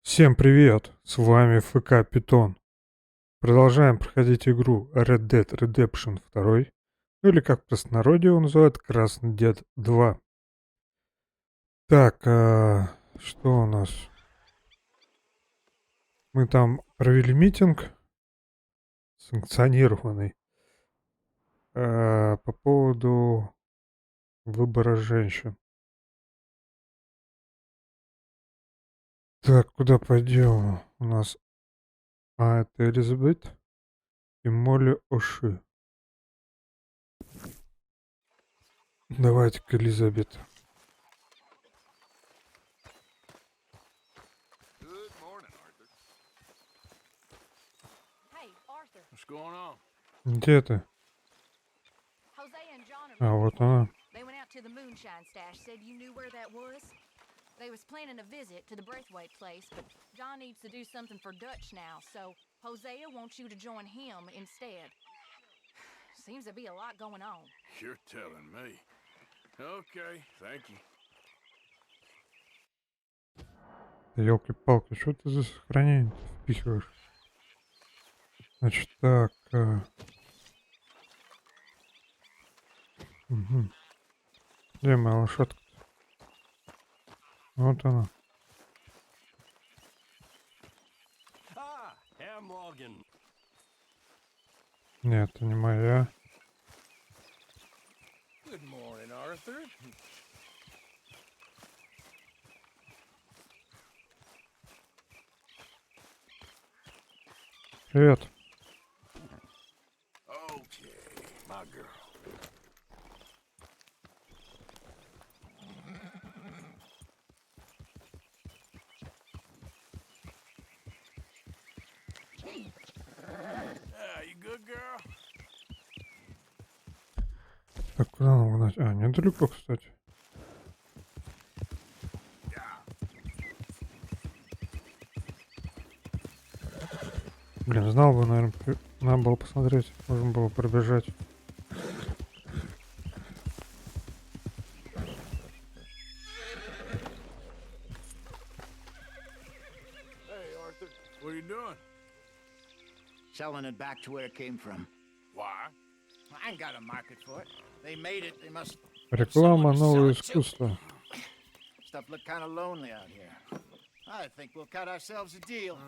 Всем привет! С вами ФК Питон. Продолжаем проходить игру Red Dead Redemption 2, ну или как в простонародье его называют, Красный Дед 2. Так, что у нас? Мы там провели митинг, санкционированный, по поводу выбора женщин. Так, куда пойдем? У нас... это Элизабет и Молли Оши. Давайте к Элизабет. Где ты? А, вот она. They was planning a visit to the Braithwaite place, but John needs to do something for Dutch now, so Hosea wants you to join him instead. Seems to be a lot going on. You're telling me. Okay, thank you. Ёлки-палки, что ты за сохранение впихиваешь? Значит, так. Угу. Где моя лошадка? Вот она. Нет, это не моя. Good morning, Arthur. Привет. Okay, my girl. You good, girl? Так, куда нам гнать? А, недалеко, кстати. Блин, знал бы, наверное, надо было посмотреть. Можно было пробежать. Hey, Arthur, what are you doing? Selling it back to where it came from. Why? I ain't got a market for it. They made it. They must. Реклама, новое искусство. Stuff look kind of lonely out here. I think we'll cut ourselves a deal.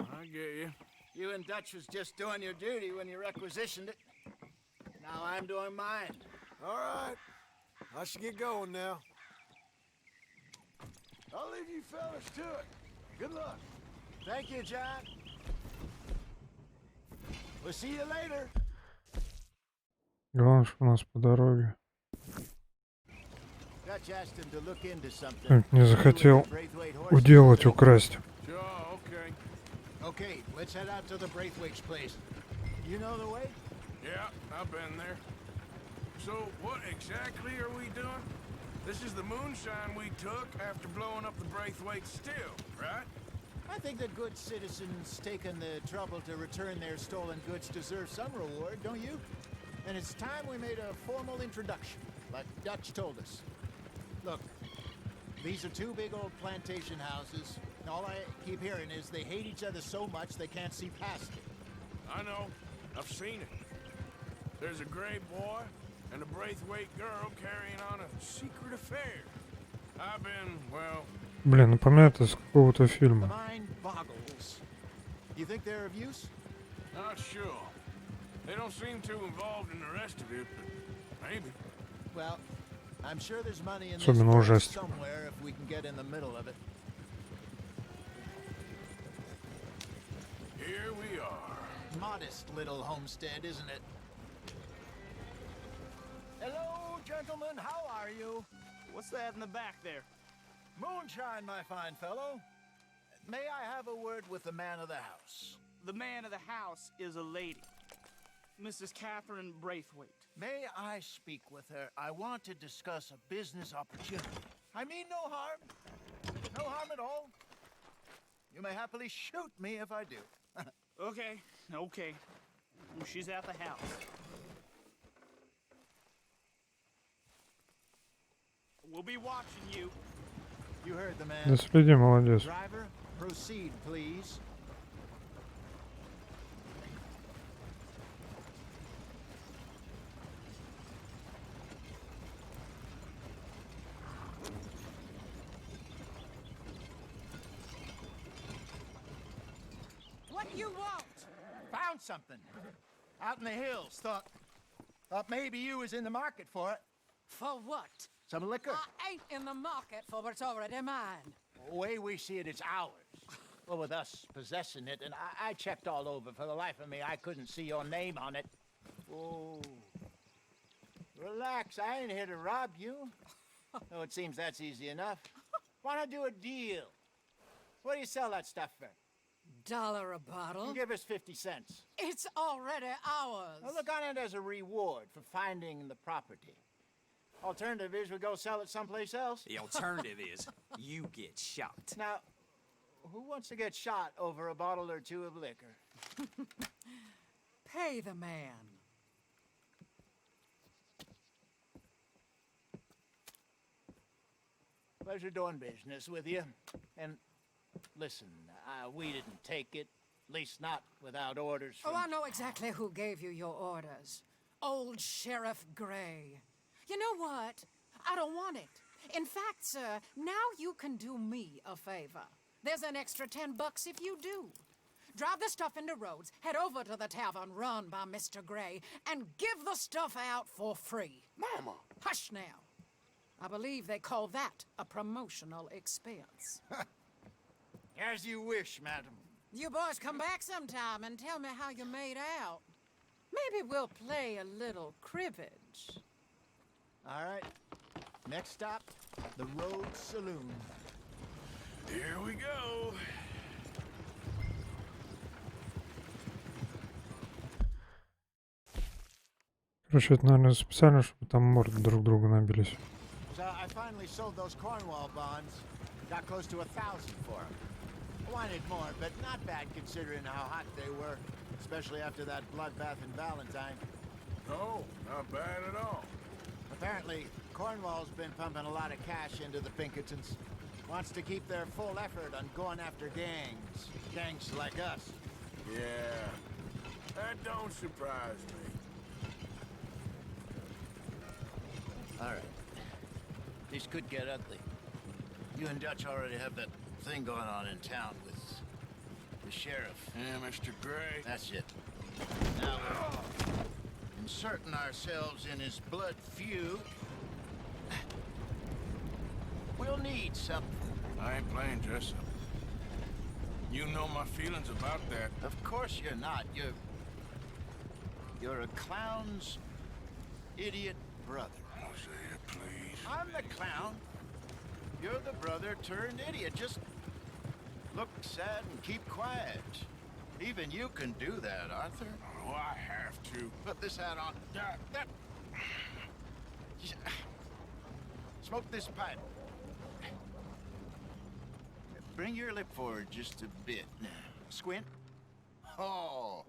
I get you. You and Dutch was just doing your duty when you requisitioned it. Now I'm doing mine. All right. I should get going now. I'll leave you fellas to it. Good luck. Thank you, John. We'll see you later. Главное, что у нас по дороге. Dutch asked him to look into something. Не захотел уделать, украсть. Sure, okay. Okay, let's head out to the Braithwaite's place. You know the way? Yeah, I've been there. So, what exactly are we doing? This is the moonshine we took after blowing up the Braithwaite still, right? I think that good citizens taking the trouble to return their stolen goods deserve some reward, don't you? And it's time we made a formal introduction, like Dutch told us. Look, these are two big old plantation houses. All I keep hearing is they hate each other so much they can't see past it. I know. I've seen it. There's a gray boy and a Braithwaite girl carrying on a secret affair. I've been, well... Блин, напоминает из какого-то The фильма. mind boggles. You think they're of use? Not sure. They don't seem too involved in the rest of it, but maybe. Well, I'm sure there's money in this Особенно place ужастик. somewhere if we can get in the middle of it. Here we are. Modest little homestead, isn't it? Hello, gentlemen. How are you? What's that in the back there? Moonshine, my fine fellow. May I have a word with the man of the house? The man of the house is a lady, Mrs. Catherine Braithwaite. May I speak with her? I want to discuss a business opportunity. I mean no harm. No harm at all. You may happily shoot me if I do. Okay. She's at the house. We'll be watching you. You heard the man. Да следи, молодец. Driver, Proceed, please. What do you want? Found something. Out in the hills. Thought maybe you was in the market for it. For what? Some liquor. I ain't in the market for what's already mine. The way we see it, it's ours. Well, with us possessing it, and I checked all over. For the life of me, I couldn't see your name on it. Oh. Relax, I ain't here to rob you. Oh, it seems that's easy enough. Why not do a deal? What do you sell that stuff for? $1 a bottle? You give us 50 cents. It's already ours. Well, look on it as a reward for finding the property. Alternative is we go sell it someplace else. The alternative is you get shot. Now, who wants to get shot over a bottle or two of liquor? Pay the man. Pleasure doing business with you. And listen, we didn't take it. At least not without orders from... Oh, I know exactly who gave you your orders. Old Sheriff Gray. You know what? I don't want it. In fact, sir, now you can do me a favor. There's an extra $10 if you do. Drive the stuff into Rhodes, head over to the tavern run by Mr. Gray, and give the stuff out for free. Mama! Hush now. I believe they call that a promotional expense. As you wish, madam. You boys come back sometime and tell me how you made out. Maybe we'll play a little cribbage. All right. Next stop, the Rhodes Saloon. Here we go. Короче, это, наверное, специально, чтобы там морды друг друга набились. So I finally sold those Cornwall bonds. Got close to 1,000 for them. I wanted more, but not bad considering how hot they were, especially after that bloodbath in Valentine. No, not bad at all. Apparently, Cornwall's been pumping a lot of cash into the Pinkertons. Wants to keep their full effort on going after gangs. Gangs like us. Yeah, that don't surprise me. All right. This could get ugly. You and Dutch already have that thing going on in town with the sheriff. Yeah, Mr. Gray. That's it. Now we're inserting ourselves in his blood feud. We'll need something. I ain't playing dress up. You know my feelings about that. Of course you're not. You're a clown's idiot brother. Hosea, please. I'm the clown. You're the brother turned idiot. Just look sad and keep quiet. Even you can do that, Arthur. Oh, I have to. Put this hat on. Smoke this pipe. Bring your lip forward just a bit. Squint. Oh,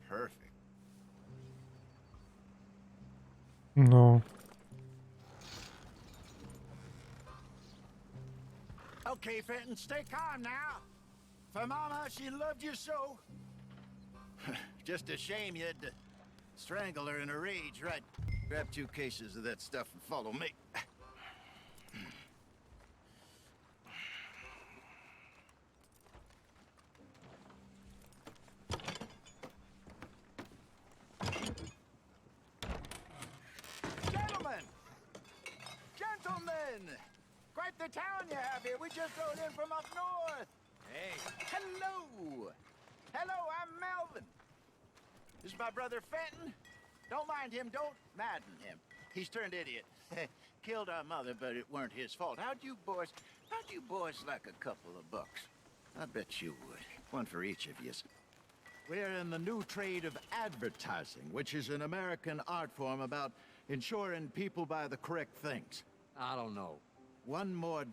perfect. Ну, Okay, Fenton, stay calm now. For Mama, she loved you so. Just a shame you had to strangle her in a rage, right? Grab 2 cases of that stuff and follow me. Gentlemen! Gentlemen! Quite the town you have here. We just rode in from up north. Hey. Hello. Hello, I'm Melvin. This is my brother Fenton. Don't mind him. Don't madden him. He's turned idiot. Killed our mother, but it weren't his fault. How'd you boys like a couple of bucks? I bet you would. One for each of you. We're in the new trade of advertising, which is an American art form about ensuring people buy the correct things. I don't know. $1 more.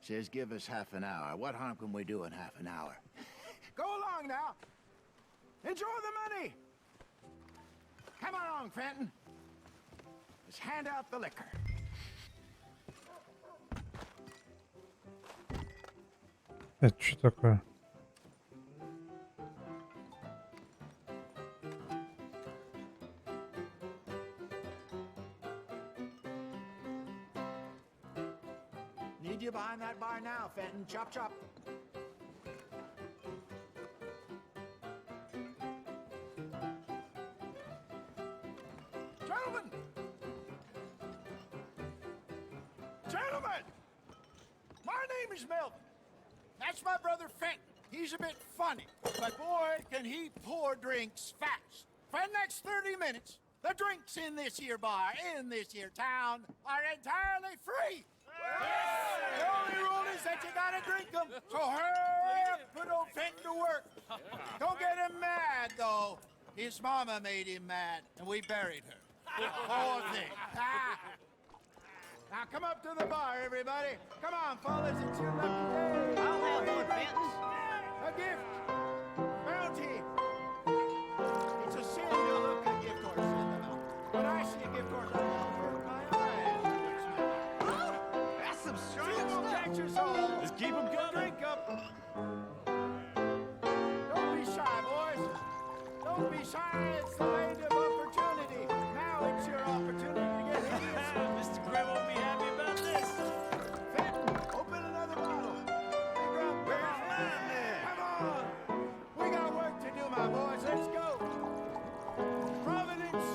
Says give us half an hour. What harm can we do in half an hour? Go along now. Enjoy the money. Come along, Fenton. Let's hand out the liquor. Это что такое? Need you behind that bar now, Fenton. Chop, chop. Gentlemen! Gentlemen! My name is Melvin. That's my brother Fenton. He's a bit funny, but boy, can he pour drinks fast. For the next 30 minutes, the drinks in this here bar, in this here town, are entirely free. The only rule is that you gotta drink them. So hurry up, put old Fenton to work. Don't get him mad, though. His mama made him mad, and we buried her. Poor thing. Now come up to the bar, everybody. Come on, fellas, it's your lucky day. I'll have one, Fenton. A gift. Bounty. It's a sin to look a gift horse in the mouth. When I see a gift horse, I avert my eyes. That's some See strong won't stuff. catch us all. Just keep 'em coming. Drink up. Don't be shy, boys. Don't be shy. It's the land of opportunity. Now it's your opportunity to get hideous. Mr. Gray won't be happy about this. Fenton, open another bottle. Hey, Grump, Where's mine then? come on. We got work to do, my boys. Let's go. Providence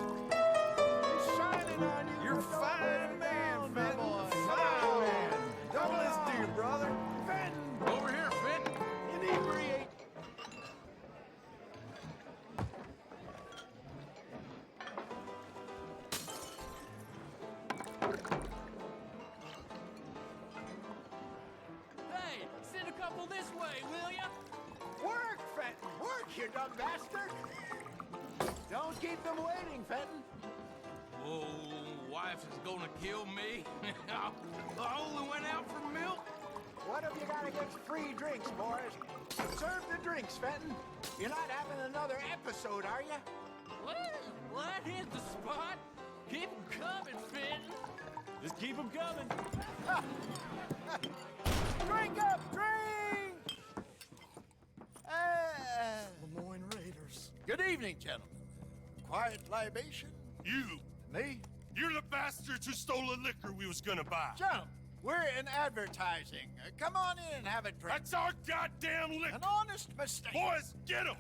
is shining on you. You're but don't fine let it man, down, my Fenton. boy. Fine man. Come Double his on. due, brother. Fenton, Over here, Fenton. inebriate. Hey, send a couple this way, will ya? Work, Fenton. Work, you dumb bastard. Don't keep them waiting, Fenton. Oh, wife is gonna kill me. I only went out for milk. What have you got against free drinks, boys? Serve the drinks, Fenton. You're not having another episode, are you? Well, that hit the spot. Keep 'em coming, Fenton. Just keep 'em coming. Drink up, drink! Lemoyne Raiders. Good evening, gentlemen. Quiet libation? You! Me? You're the bastards who stole the liquor we was gonna buy. Gentlemen, we're in advertising. Come on in and have a drink. That's our goddamn liquor! An honest mistake. Boys, get him!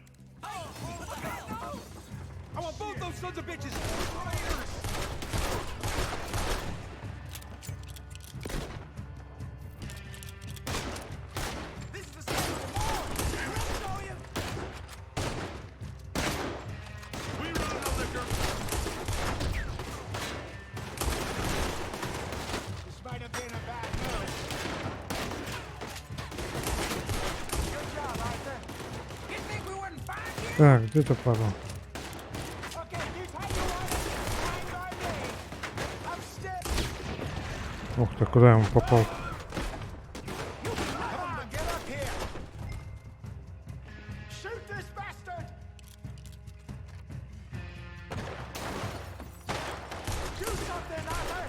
I want both those sons of bitches. This is the start of the war. Let me show you. We run the liquor! This might have been a bad move. Good job, Arthur. You think we wouldn't find you? Так, где ты падал? Okay, you take your orders. Fine by me. I'm stiff. Ух ты, куда ему попал? Come on, get up here. Shoot this bastard. Do something, Arthur.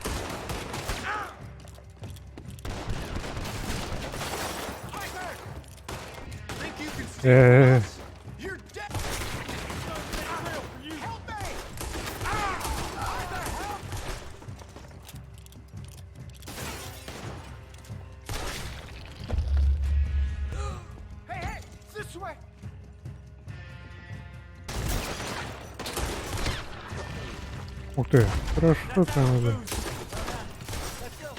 Arthur. Think you can Э, You're dead! Help me! Arthur, help! Hey, hey! This way! Ух ты, хорошо там это. Let's go!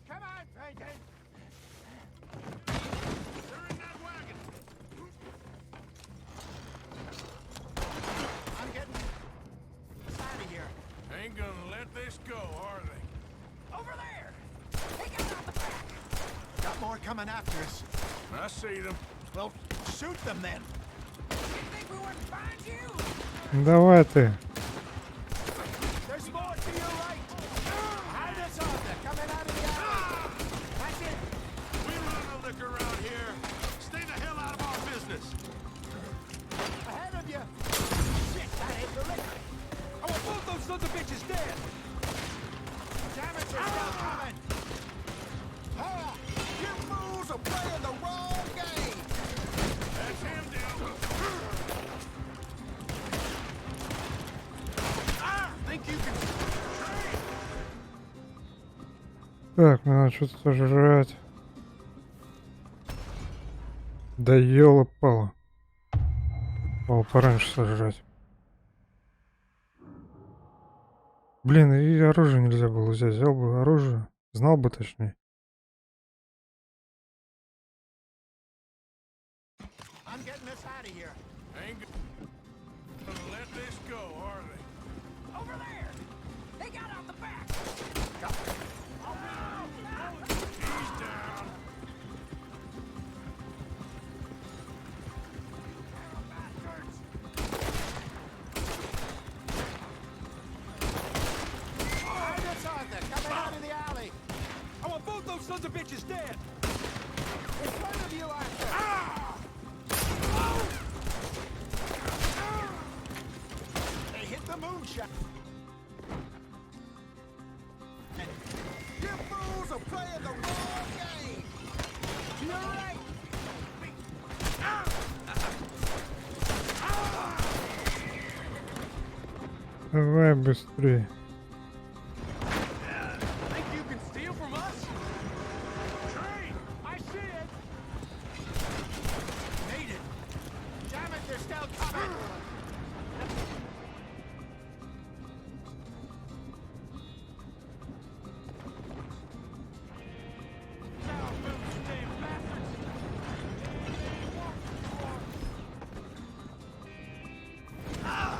Come on, Franklin! They're in that wagon. I'm getting us out of here. Ain't gonna let this go, are they? Over there! Take it out the back! Got more coming after us. I see them. Well, shoot them then. You think we wouldn't find you? Давай ты. There's more to your right. Hide us on there, coming out of the alley. That's it. We run the liquor around here. Stay the hell out of our business. Ahead of you. Shit, that hit the liquor. I want sons of bitches dead! Damn it, they're still coming! Ah, you fools are playing the wrong game! That's him down. Think you can... Так, мне надо что-то сожрать. Да ёлы-палы. Надо пораньше сожрать. Блин, и оружие нельзя было взять. Взял бы оружие. Знал бы точнее. I'm getting us out of here. Ain't gonna let this go, are they? Over there! They got out the back! He's down. It's Arthur, coming out of the alley. I want both those sons of bitches dead! In front of you, Arthur. They hit the moonshot. You fools are playing the wrong game. You're right. Давай быстрее. Think you can steal from us? Train! I see it! Made it. Damn it, they're still coming.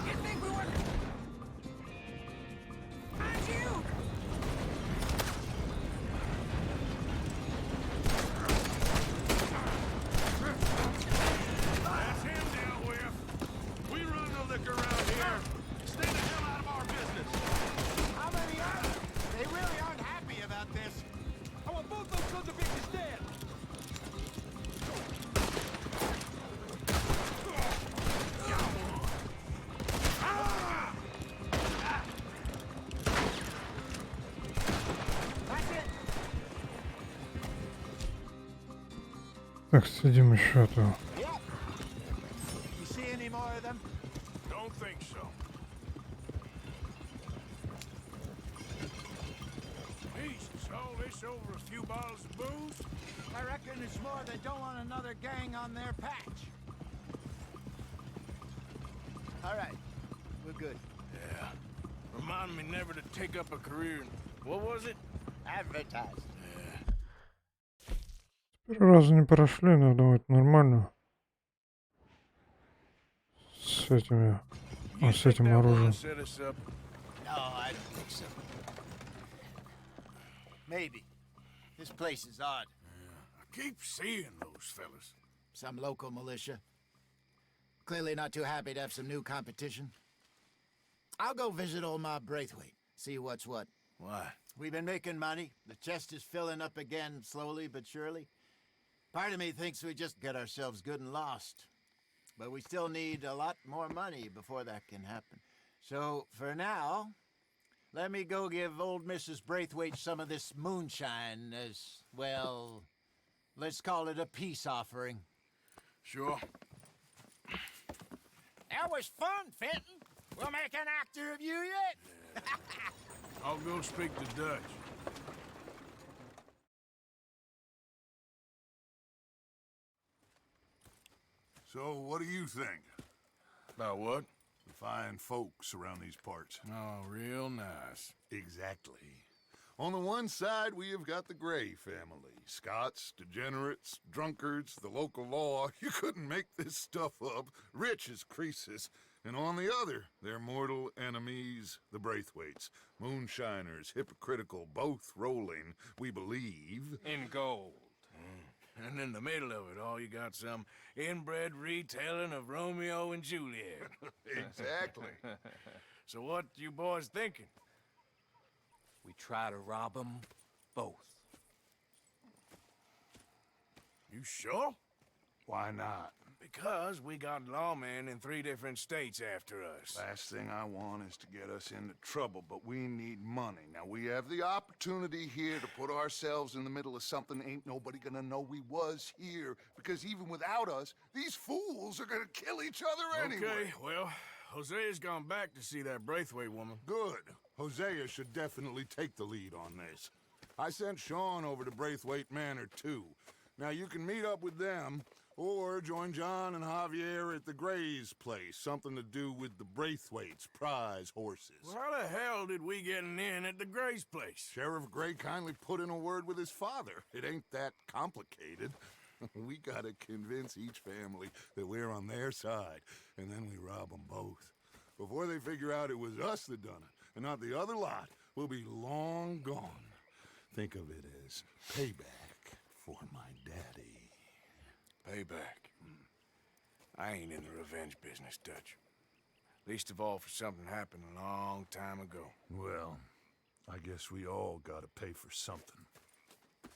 You think we were... Mind you! That's him dealt with. We run the liquor around here. Stay the hell out of our business. How many are there? They really aren't happy about this. I want both those sons of bitches dead! That's it. Так, сидим еще, а то. Yep. You see any more of them? Don't think so. Jesus, all this over a few bottles of booze? I reckon it's more they don't want another gang on their patch. All right, we're good. Yeah. Remind me never to take up a career in... What was it? Advertised. Первый раз не прошли, но я думаю, это нормально. С этими... You с think этим that оружием. one set us up? No, I don't think so. Maybe. This place is odd. I keep seeing those fellas. Some local militia. Clearly not too happy to have some new competition. I'll go visit old Mob Braithwaite, see what's what. Why? We've been making money. The chest is filling up again, slowly but surely. Part of me thinks we just get ourselves good and lost. But we still need a lot more money before that can happen. So, for now, let me go give old Mrs. Braithwaite some of this moonshine as, well, let's call it a peace offering. Sure. That was fun, Fenton. We'll make an actor of you yet. I'll go speak to Dutch. So, what do you think? About what? The fine folks around these parts. Oh, real nice. Exactly. On the one side, we have got the Gray family. Scots, degenerates, drunkards, the local law. You couldn't make this stuff up. Rich as Croesus. And on the other, their mortal enemies, the Braithwaites. Moonshiners, hypocritical, both rolling, we believe. In gold. And in the middle of it all, you got some inbred retelling of Romeo and Juliet. Exactly. So what you boys thinking? We try to rob them both. You sure? Why not? Because we got lawmen in 3 different states after us. Last thing I want is to get us into trouble, but we need money. Now, we have the opportunity here to put ourselves in the middle of something ain't nobody gonna know we was here, because even without us, these fools are gonna kill each other anyway. Okay, well, Hosea's gone back to see that Braithwaite woman. Good. Hosea should definitely take the lead on this. I sent Sean over to Braithwaite Manor, too. Now, you can meet up with them, or join John and Javier at the Gray's place. Something to do with the Braithwaite's prize horses. Well, how the hell did we get in at the Gray's place? Sheriff Gray kindly put in a word with his father. It ain't that complicated. We gotta convince each family that we're on their side, and then we rob them both. Before they figure out it was us that done it, and not the other lot, we'll be long gone. Think of it as payback for my daddy. Payback. I ain't in the revenge business, Dutch. Least of all for something happened a long time ago. Well, I guess we all gotta pay for something.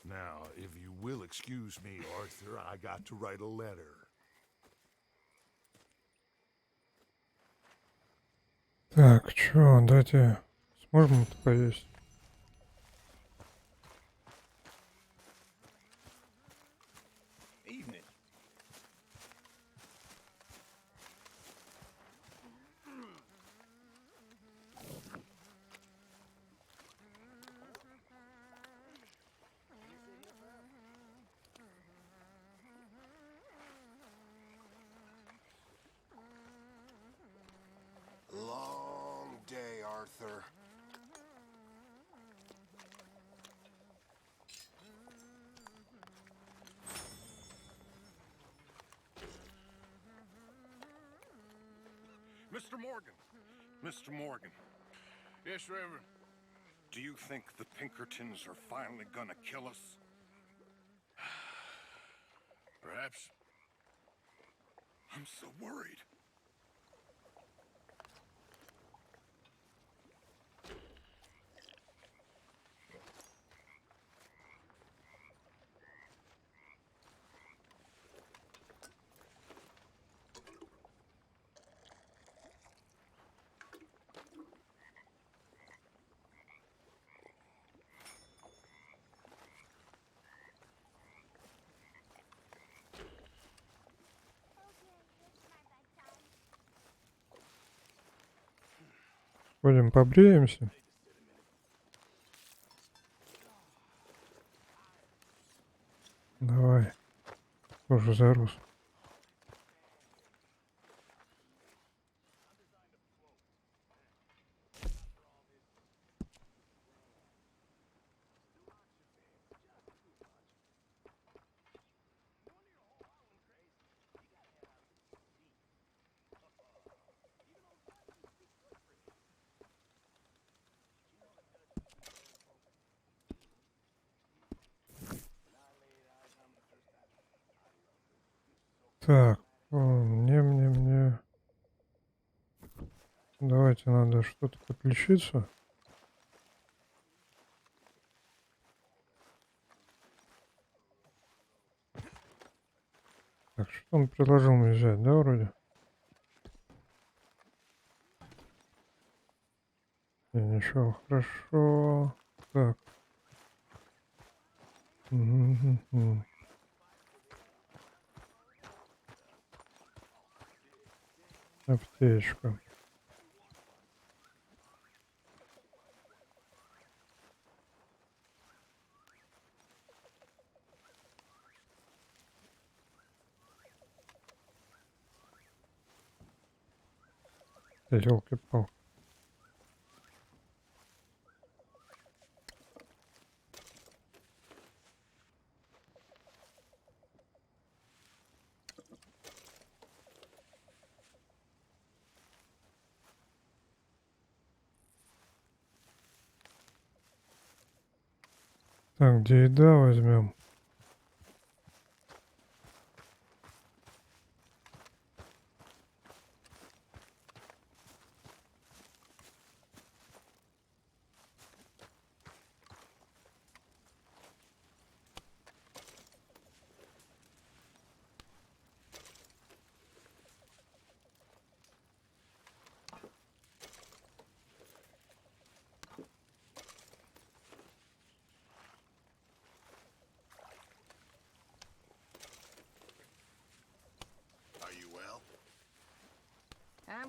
Now, if you will excuse me, Arthur, I got to write a letter. Так, чё, дайте... Сможем это повесить? Evening. Long day, Arthur. Mr. Morgan. Mr. Morgan. Yes, Reverend. Do you think the Pinkertons are finally gonna kill us? Perhaps. I'm so worried. Пойдем побреемся. Давай. Тоже зарос. Так, мне. Давайте надо что-то подключиться. Так, что он предложил мне взять, да, вроде? Не, ничего, хорошо. Так. Мгм. Аптечка. Ёлки-палки. Так, где еда возьмем?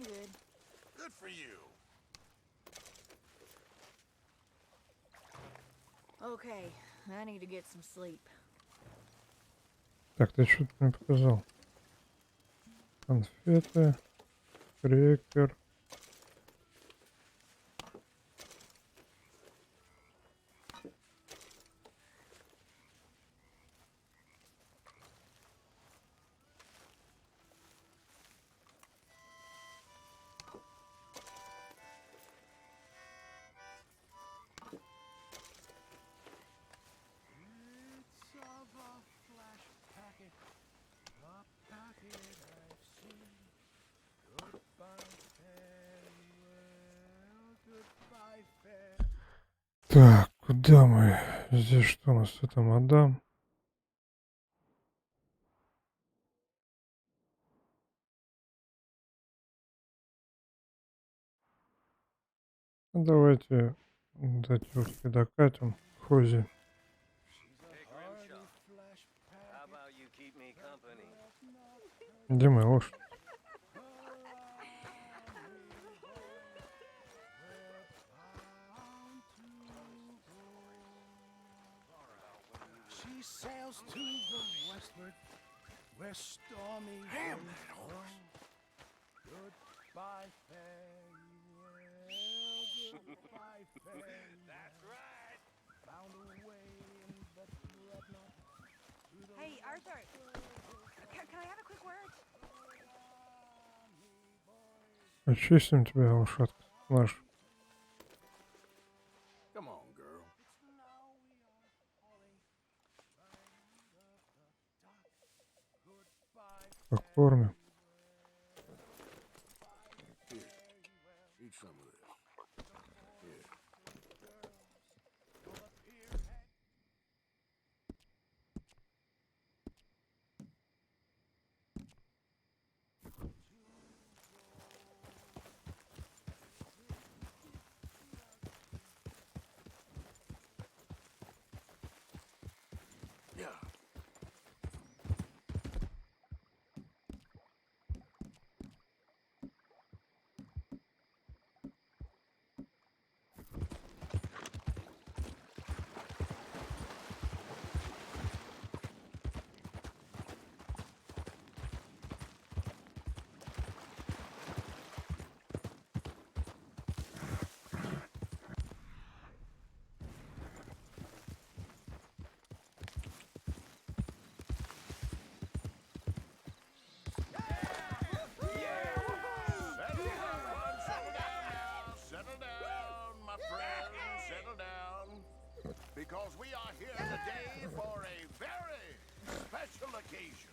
I'm good. Good for you. Okay, I need to get some sleep. Так, ты что-то мне показал. Конфеты, крекер. Так, куда мы? Здесь что у нас? Это мадам. Давайте до тётки докатим. Хози. Где моя лошадь? She sails to the westward, where stormy winds blow. Goodbye, farewell, goodbye, farewell. That's right. Found a way in the dreadnought. Hey, Arthur. Can I have a quick word? Очистим тебя, лошадка. Наш. Come on, girl. Покормим. Here, eat some of this. Here. Yeah. Because we are here today for a very special occasion.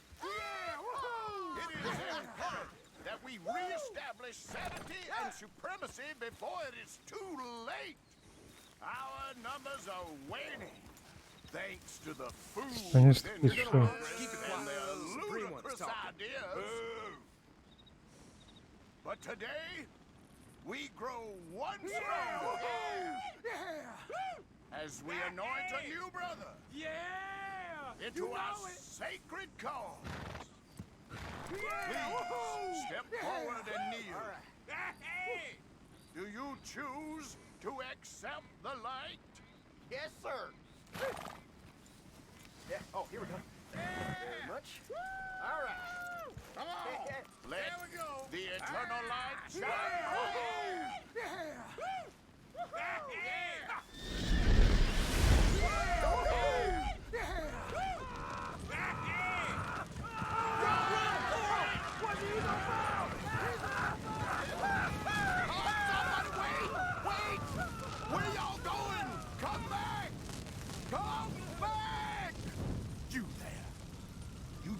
It is important that we reestablish sanity and supremacy before it is too late. Our numbers are waning, thanks to the fools in Congress and their ludicrous ideas. But today, we grow one stronger. As we anoint a new brother into our sacred cause. Please step forward and kneel. Do you choose to accept the light? Yes, sir. Yeah. Oh, here we go. Thank you very much. All right. Come on. Let the eternal light shine.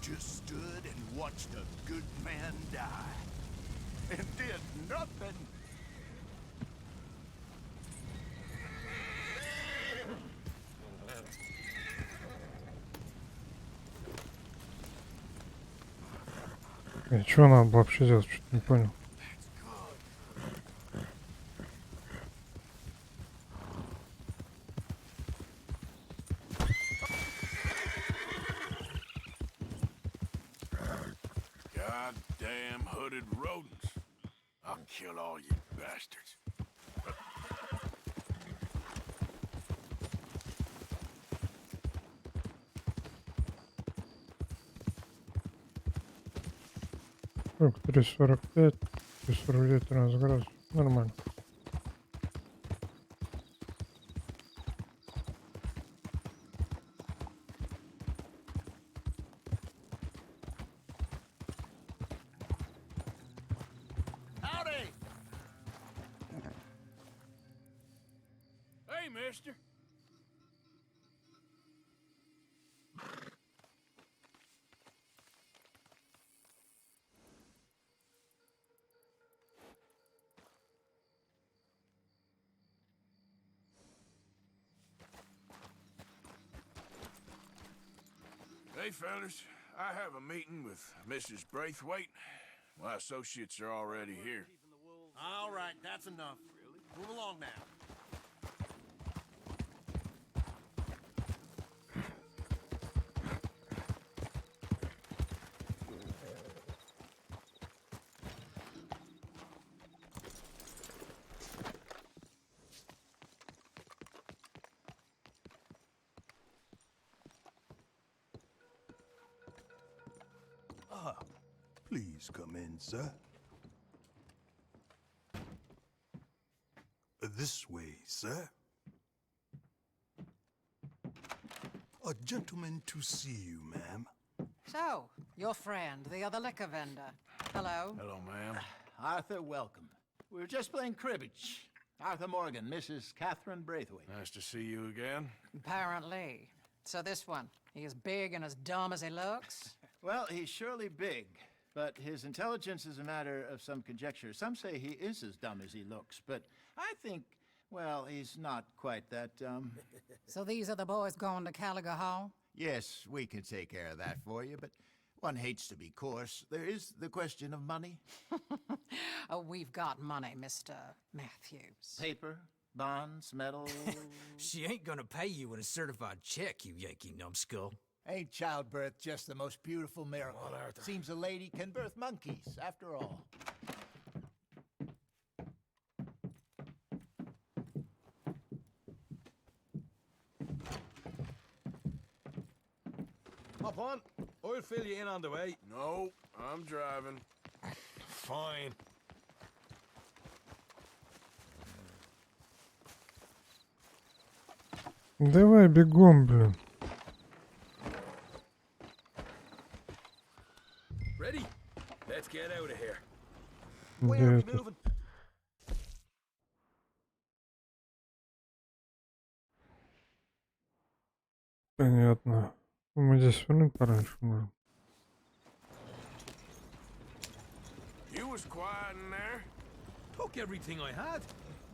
Just stood and watched a good man die and did nothing. Что надо было вообще делать? Что-то не понял. Goddamn hooded rodents. kill all you bastards. Так, 345, 349, 13 градусов. Нормально. Howdy! Hey, mister. Hey, fellas. I have a meeting with Mrs. Braithwaite. My associates are already here. All right, that's enough. Move along now. Please come in, sir. This way, sir. A gentleman to see you, ma'am. So, your friend, the other liquor vendor. Hello. Hello, ma'am. Arthur, welcome. We were just playing cribbage. Arthur Morgan, Mrs. Catherine Braithwaite. Nice to see you again. Apparently. So this one, he is big and as dumb as he looks? Well, he's surely big, but his intelligence is a matter of some conjecture. Some say he is as dumb as he looks, but I think, well, he's not quite that dumb. So these are the boys going to Caliga Hall? Yes, we can take care of that for you, but one hates to be coarse. There is the question of money. Oh, we've got money, Mr. Matthews. Paper, bonds, metal. She ain't gonna pay you in a certified check, you Yankee numbskull. Ain't childbirth just the most beautiful miracle? Come on, Arthur. Seems a lady can birth monkeys, after all. Hop on. I'll fill you in on the way. No, I'm driving. Fine. Давай бегом, блин. Ready? Let's get out of here. Где Where are we это? moving? Понятно. Мы здесь свернуть пораньше можем. You was quiet in there. Took everything I had.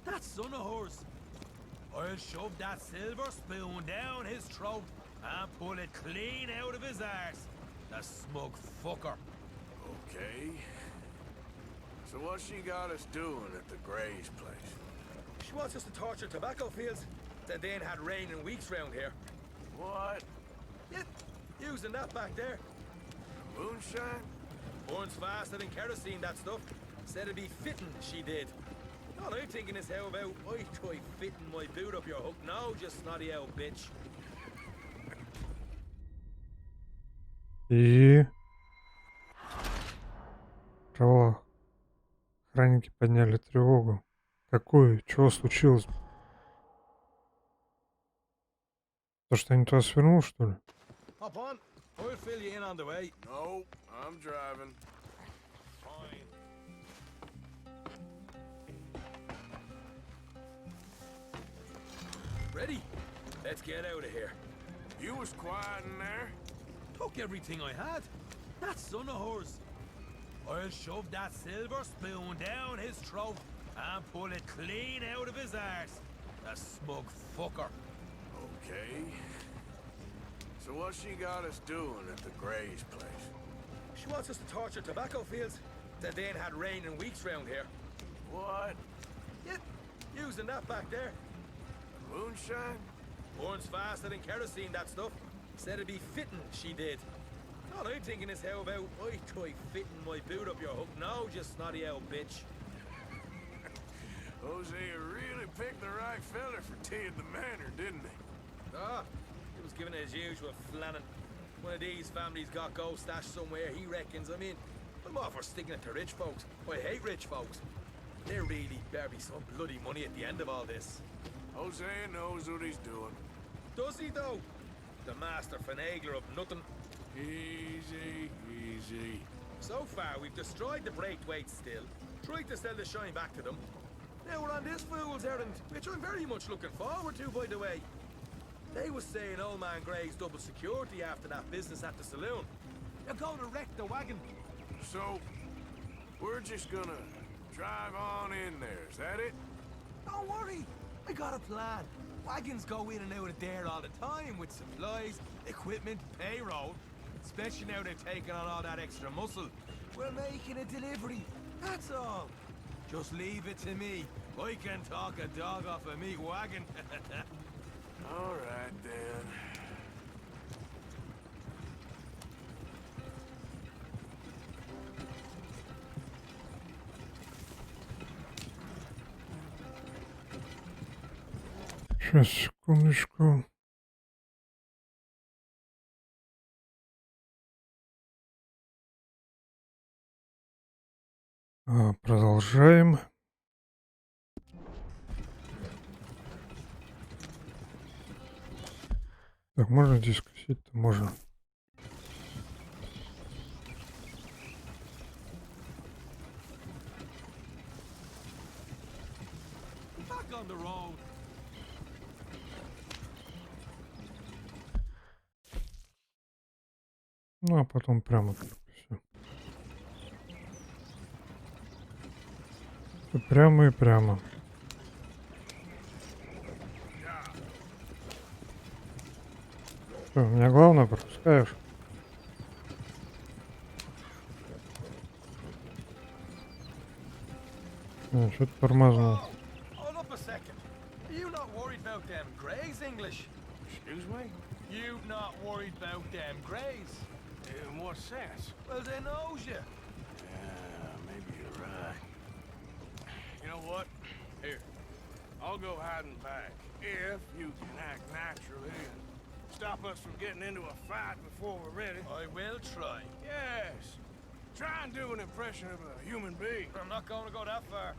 That son of hers. I'll shove that silver spoon down his throat and pull it clean out of his arse. The smug fucker. Okay. So what she got us doing at the Gray's place? She wants us to torture tobacco fields. Then they ain't had rain in weeks round here. What? Yeah, using that back there. Moonshine? Burns faster than kerosene, that stuff. Said it'd be fitting, she did. All I'm thinking is how about I try fitting my boot up your hook now, just snotty old bitch. И... Провал. Охранники подняли тревогу. Какую? Чего случилось? То, что я не туда свернул, что ли? Hop on. I'll fill you in on the way. No, I'm driving. Fine. Ready? Let's get out of here. You was quiet in there. Took everything I had. That son of hers. I'll shove that silver spoon down his throat and pull it clean out of his arse. The smug fucker. Okay. So what she got us doing at the Gray's place? She wants us to torture tobacco fields. Then they ain't had rain in weeks round here. What? Yeah, using that back there. Moonshine? Burns faster than kerosene, that stuff. Said it'd be fitting, she did. All I'm thinking is how about I try fitting my boot up your hook now, just snotty old bitch. Hosea really picked the right fella for teeing the manor, didn't he? Ah, he was given his usual flannin'. One of these families got gold stashed somewhere, he reckons. I mean, I'm all for sticking it to rich folks. I hate rich folks. There really better be some bloody money at the end of all this. Hosea knows what he's doing. Does he, though? The master finagler of nothing. Easy, easy. So far, we've destroyed the Braithwaite still, tried to sell the shine back to them. Now we're on this fool's errand, which I'm very much looking forward to, by the way. They was saying old man Gray's double security after that business at the saloon. They're going to wreck the wagon. So, we're just gonna drive on in there, is that it? Don't worry, I got a plan. Wagons go in and out of there all the time with supplies, equipment, payroll. Especially now they've taken on all that extra muscle. We're making a delivery, that's all. Just leave it to me. I can talk a dog off a meat wagon. All right, then. Сейчас, секундочку. Продолжаем. Так, можно здесь косить-то? Можно. Back on the road. Ну, а потом прямо так все. И прямо и прямо. Что, меня главное пропускаешь? Что-то тормознул. Hold up a second. Are you not worried about them Greys, English? Excuse me? You not worried about them Greys? In what sense? Well, they knows you. Yeah, maybe you're right. You know what? Here, I'll go hiding back. If you can act naturally and stop us from getting into a fight before we're ready. I will try. Yes. Try and do an impression of a human being. I'm not going to go that far.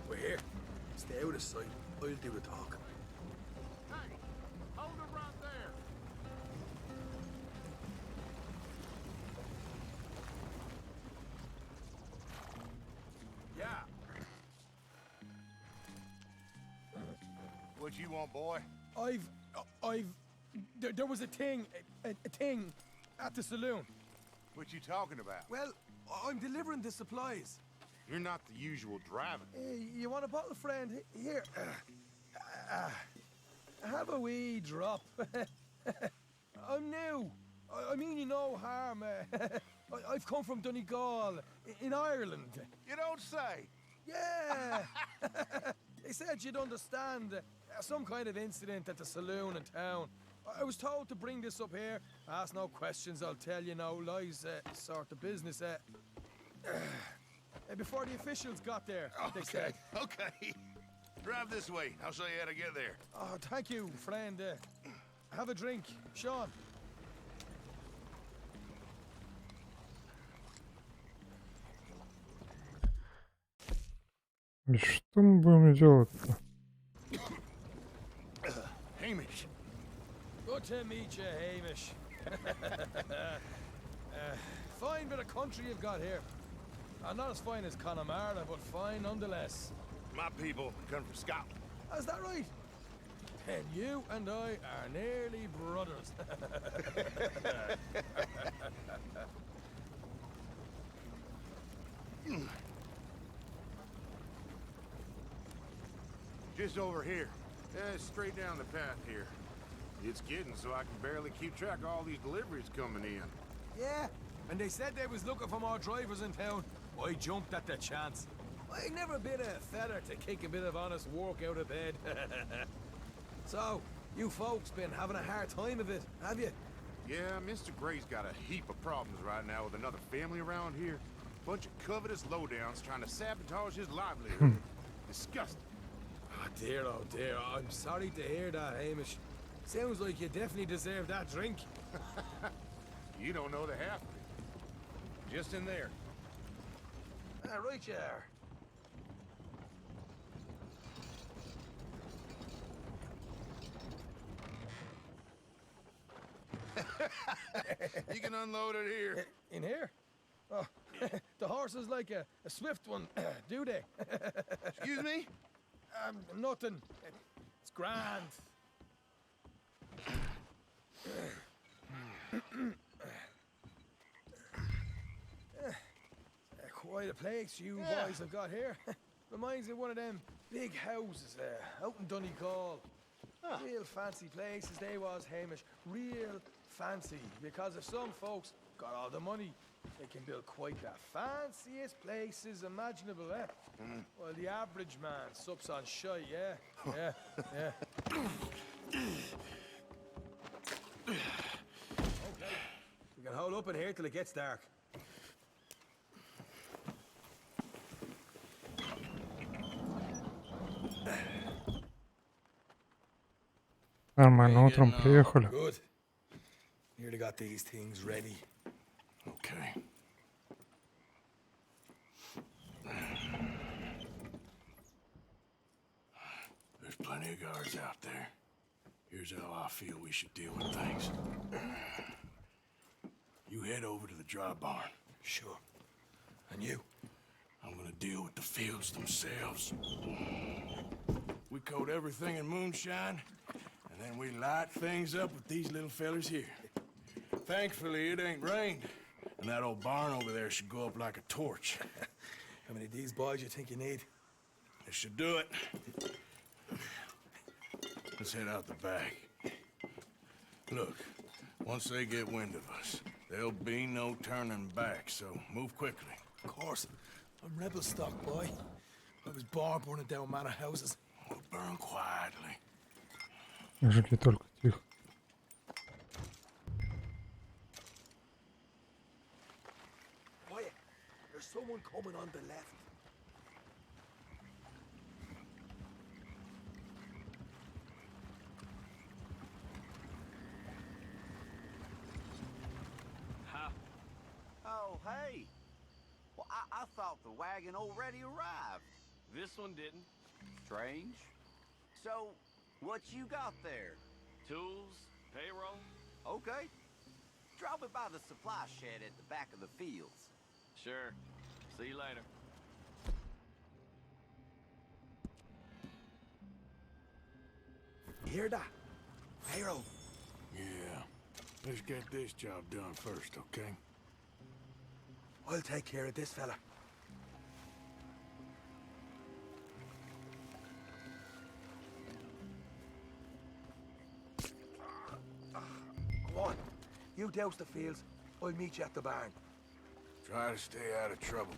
We're here. Stay out of sight. I'll do the talking. Hey, hold it right there. Yeah. What you want, boy? There was a thing at the saloon. What you talking about? Well, I'm delivering the supplies. You're not the usual driver. You want a bottle, friend? Here. Have a wee drop. I'm new. I mean you no harm. I've come from Donegal, in Ireland. You don't say. Yeah. They said you'd understand. Some kind of incident at the saloon in town. I was told to bring this up here. Ask no questions, I'll tell you no lies. Sort of business. Before the officials got there, they said. Okay. Drive this way. I'll show you how to get there. Oh, thank you, friend. Have a drink, Sean. И что мы будем делать-то? Hamish. Good to meet you, Hamish. Fine bit of country you've got here. Not as fine as Connemara, but fine nonetheless. My people come from Scotland. Is that right? Then you and I are nearly brothers. Just over here. Straight down the path here. It's getting so I can barely keep track of all these deliveries coming in. Yeah, and they said they was looking for more drivers in town. I jumped at the chance. I never been a feather to kick a bit of honest work out of bed. So, you folks been having a hard time of it, have you? Yeah, Mr. Gray's got a heap of problems right now with another family around here. Bunch of covetous lowdowns trying to sabotage his livelihood. Disgusting. Oh dear, I'm sorry to hear that, Hamish. Sounds like you definitely deserve that drink. You don't know the half of it. Just in there. Right you are. You can unload it here. In here? Oh, the horse is like a swift one, do they? Excuse me? Nothing. It's grand. Quite a place you boys have got here. Reminds me of one of them big houses out in Donegal. Real fancy places they was, Hamish. Real fancy. Because if some folks got all the money, they can build quite the fanciest places imaginable, eh? Well, the average man sups on shite, yeah? Yeah. Okay. We can hold up in here till it gets dark. Нормально, утром приехали. Good. Nearly got these things ready. Okay. There's plenty of guards out there. Here's how I feel we should deal with things. You head over to the dry barn. Sure. And you? I'm gonna deal with the fields themselves. We coat everything in moonshine, and then we light things up with these little fellers here. Thankfully, it ain't rained, and that old barn over there should go up like a torch. How many of these boys you think you need? This should do it. Let's head out the back. Look, once they get wind of us, there'll be no turning back, so move quickly. Of course. I'm rebel stock, boy. I was born burning down manor houses. We'll burn quietly. Жги только тихо. Quiet. There's someone coming on the left. Oh, hey. Well, I thought the wagon already arrived. This one didn't. Strange. So, what you got there? Tools, payroll. Okay. Drop it by the supply shed at the back of the fields. Sure. See you later. You hear that? Payroll. Yeah. Let's get this job done first, okay? I'll take care of this fella. Go on. You douse the fields. I'll meet you at the barn. Try to stay out of trouble.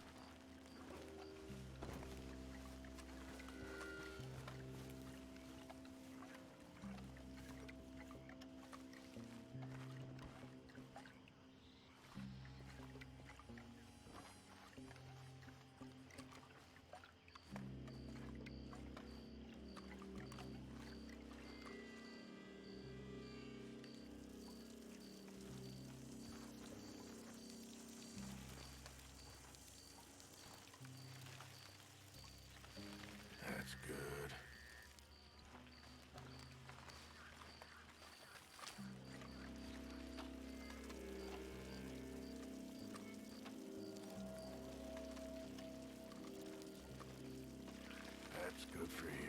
That's good. That's good for here.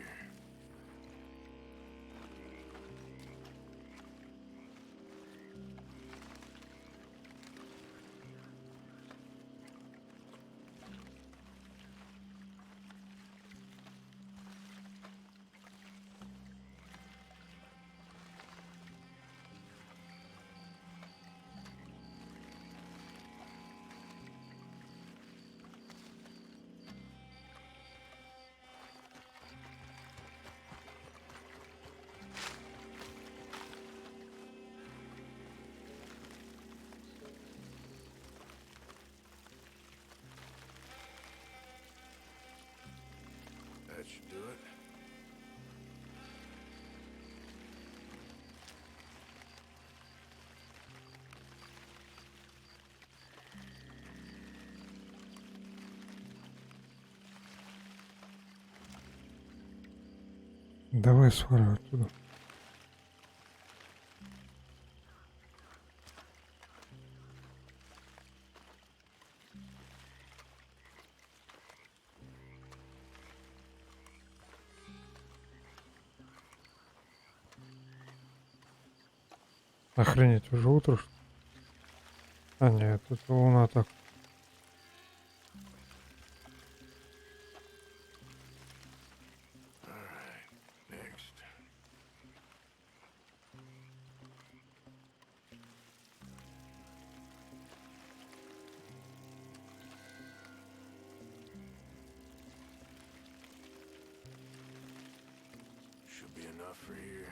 Давай свалим оттуда. Охренеть, уже утро, что ли? А нет, это луна так. Next. Should be enough for here.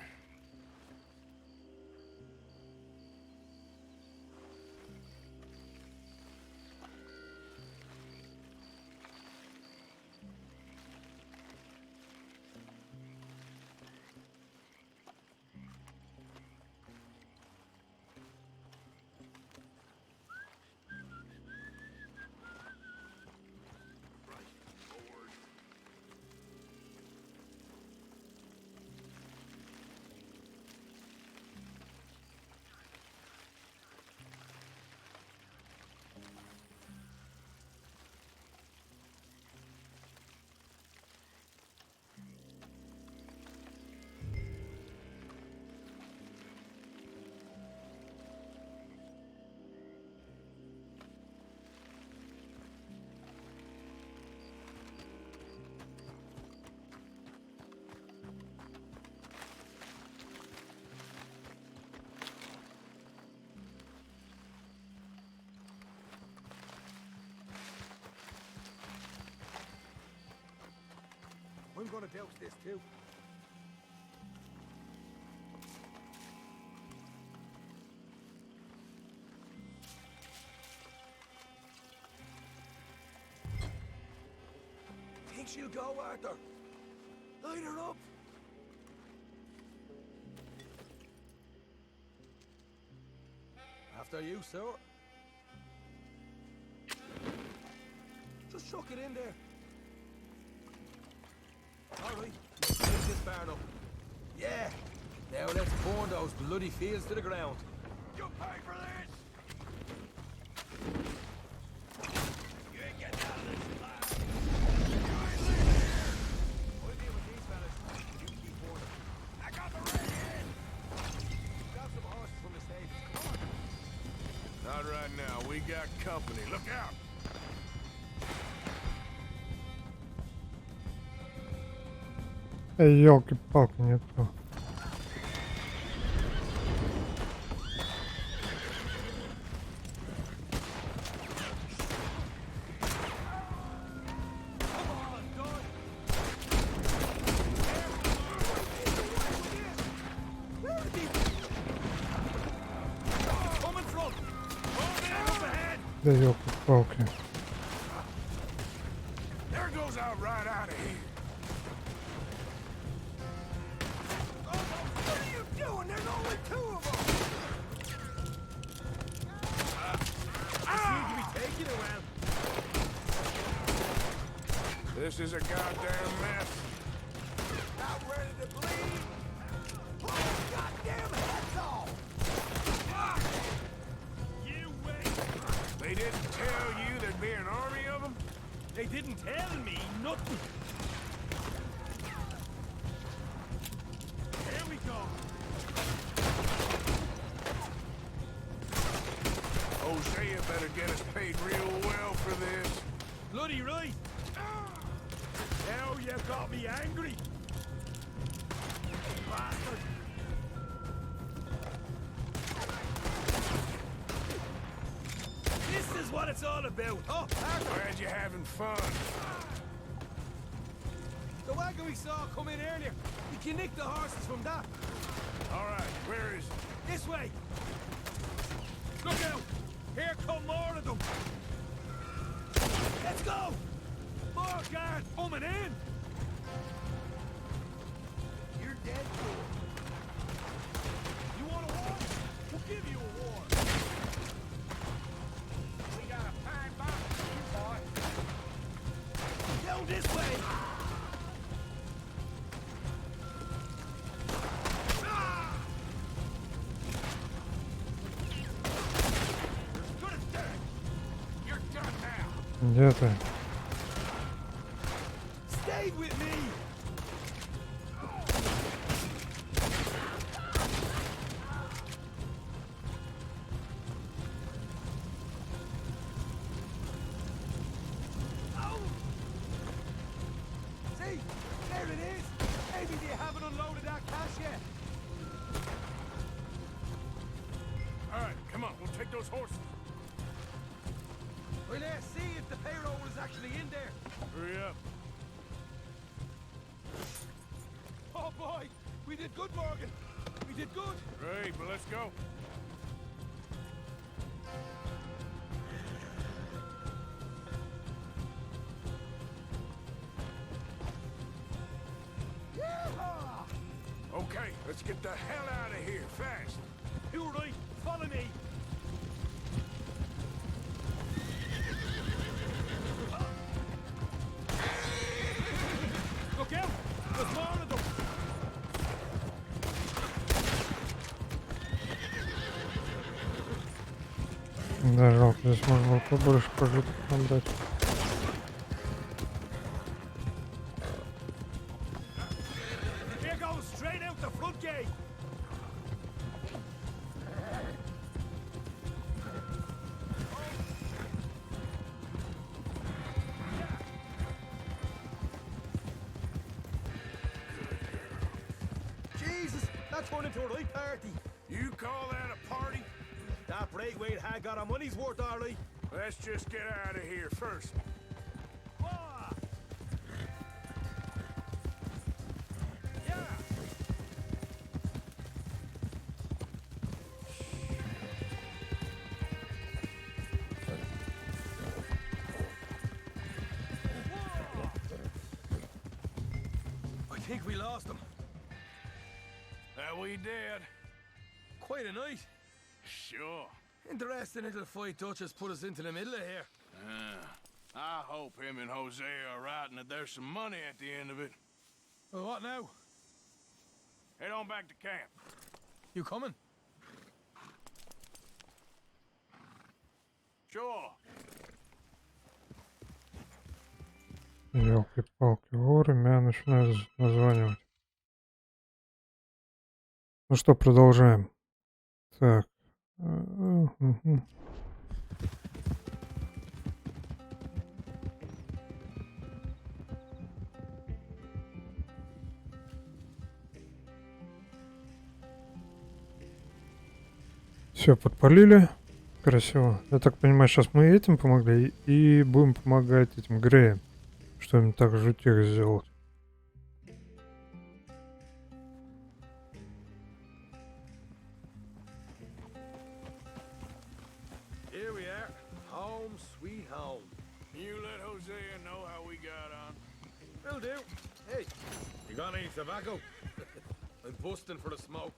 I'm gonna douse this too. Think she'll go, Arthur? Light her up. After you, sir. Just chuck it in there. Alright, let's take this barn up. Yeah! Now let's burn those bloody fields to the ground. You pay for this! You ain't getting out of this alive. You ain't leaving here! I'll deal with these fellas. You keep burning. I got the red in! Grab some horses from the stables. Come on. Not right now. We got company. Look out! Эй, елки-палки, нет то. Да елки-палки. There goes out right out of here. What are you doing? There's only two of them. They seem to be taking it well. This is a goddamn mess. Not ready to bleed. Pull your goddamn heads off. You wait. They didn't tell you there'd be an army of them? They didn't tell me nothing. Here we go. Hosea better get us paid real well for this. Bloody right. Now you got me angry. Bastard. This is what it's all about. Oh, Arthur. Glad you're having fun. The wagon we saw come in earlier. We can nick the horses from that. All right, where is it? This way. Look out. Here come more of them. Let's go. More guards coming in. You're dead fool. You want a war? We'll give you a war. We got a pine box for you, boy. Down this way. Где ты? Stay with me. See, there it is. Maybe they haven't unloaded that cash yet. All right, come on, we'll take those horses. Well, let's see if the payroll is actually in there. Hurry up. Oh boy, we did good, Morgan. We did good. Great, but let's go. Yeehaw! Okay, let's get the hell out of here, fast. You right, follow me. Look out! There's more of them! Да, жалко, здесь можно было побольше пожиток нам дать. Here goes straight out the front gate! Jesus, that turned into a right party. You call that a party? That Braithwaite had got our money's worth, all right. Let's just get out of here first. Ah! Yeah! I think we lost them. That we did. Quite a night. Sure. Interesting little fight Dutch has put us into the middle of here. I hope him and Jose are right and that there's some money at the end of it. Well, what now? Head on back to camp. You coming? Sure. Ёлки-палки, вовремя начинаю названивать. Ну что, продолжаем. Так. Все, подпалили. Красиво. Я так понимаю, сейчас мы этим помогли и будем помогать этим Греям. Что-нибудь так жутих сделать. Here we are. Home sweet home. You let Hosea know how we got on. Will do. Hey, you got any tobacco? I'm busting for the smoke.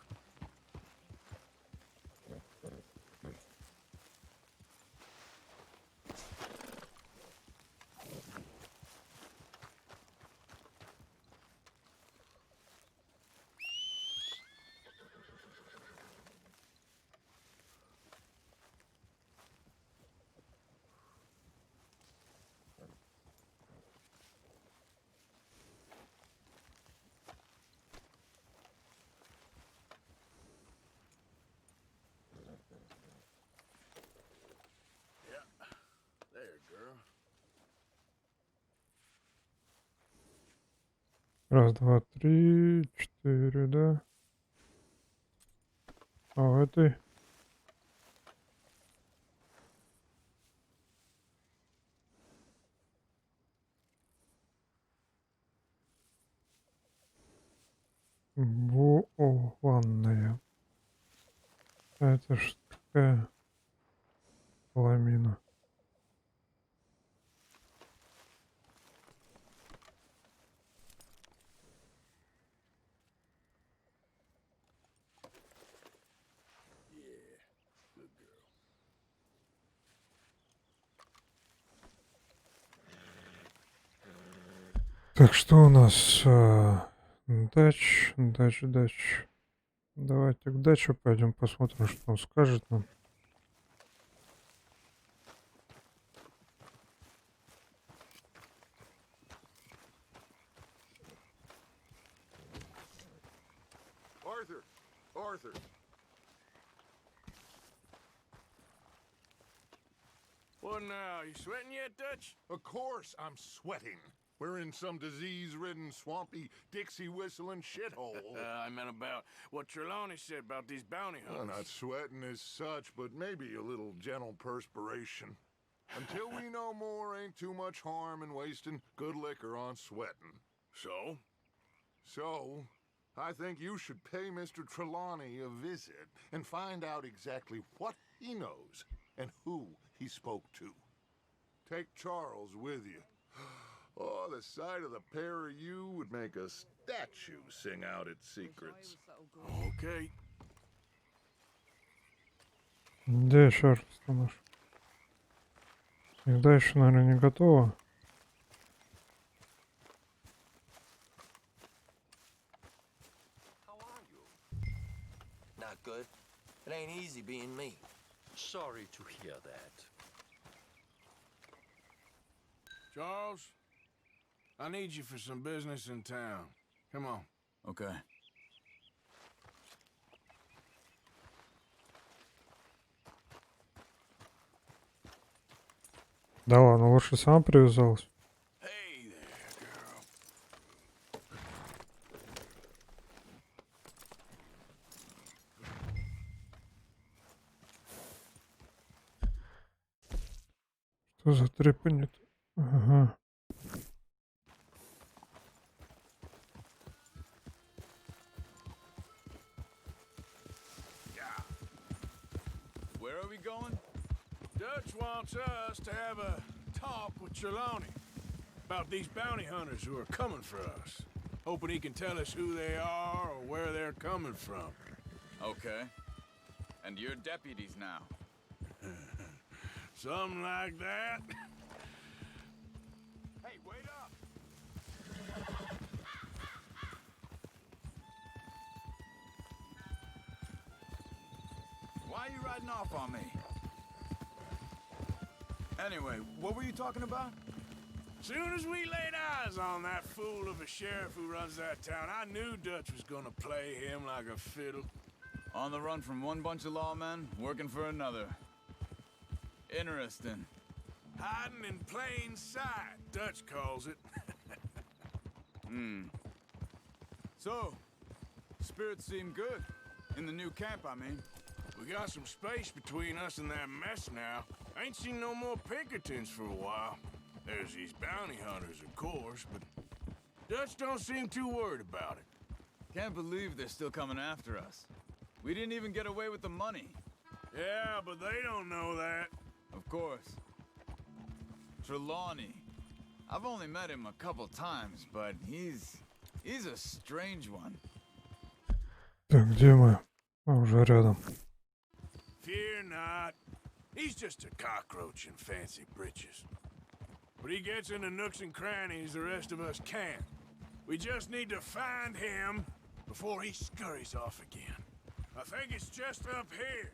There, girl. Раз, два, три, четыре, да? А в этой? Ванная. Это ж такая ламина. Так, что у нас? Дач. Давайте к Датчу пойдем посмотрим, что он скажет нам. Arthur! Arthur! What now? You sweating yet, Dutch? Of course I'm sweating. We're in some disease-ridden, swampy, Dixie-whistling shithole. I meant about what Trelawney said about these bounty Well, hunters. not sweating as such, but maybe a little gentle perspiration. Until we know more, ain't too much harm in wasting good liquor on sweating. So? So, I think you should pay Mr. Trelawney a visit and find out exactly what he knows and who he spoke to. Take Charles with you. Oh, the sight of the pair of you would make a statue sing out its secrets. Okay. Где еще раз наш? Их дальше, наверное, не готово. Not good. It ain't easy being me. Sorry to hear that. Charles, I need you for some business in town. Come on. Okay. Да ладно, лучше сам привязалась. Hey there, girl. Что за трепанет? Ага. Where are we going? Dutch wants us to have a talk with Trelawney about these bounty hunters who are coming for us. Hoping he can tell us who they are or where they're coming from. Okay. And you're deputies now. Something like that. Hey, wait up! Why are you riding off on me? Anyway, what were you talking about? Soon as we laid eyes on that fool of a sheriff who runs that town, I knew Dutch was gonna play him like a fiddle. On the run from one bunch of lawmen, working for another. Interesting. Hiding in plain sight, Dutch calls it. So, spirits seem good. In the new camp, I mean. We got some space between us and that mess now. Ain't seen no more Pinkertons for a while. There's these bounty hunters, of course, but Dutch don't seem too worried about it. Can't believe they're still coming after us. We didn't even get away with the money. Yeah, but they don't know that. Of course. Trelawney. I've only met him a couple times, but he's a strange one. Так, где мы? А, уже рядом. Fear not. He's just a cockroach in fancy breeches. But he gets into nooks and crannies the rest of us can't. We just need to find him before he scurries off again. I think it's just up here.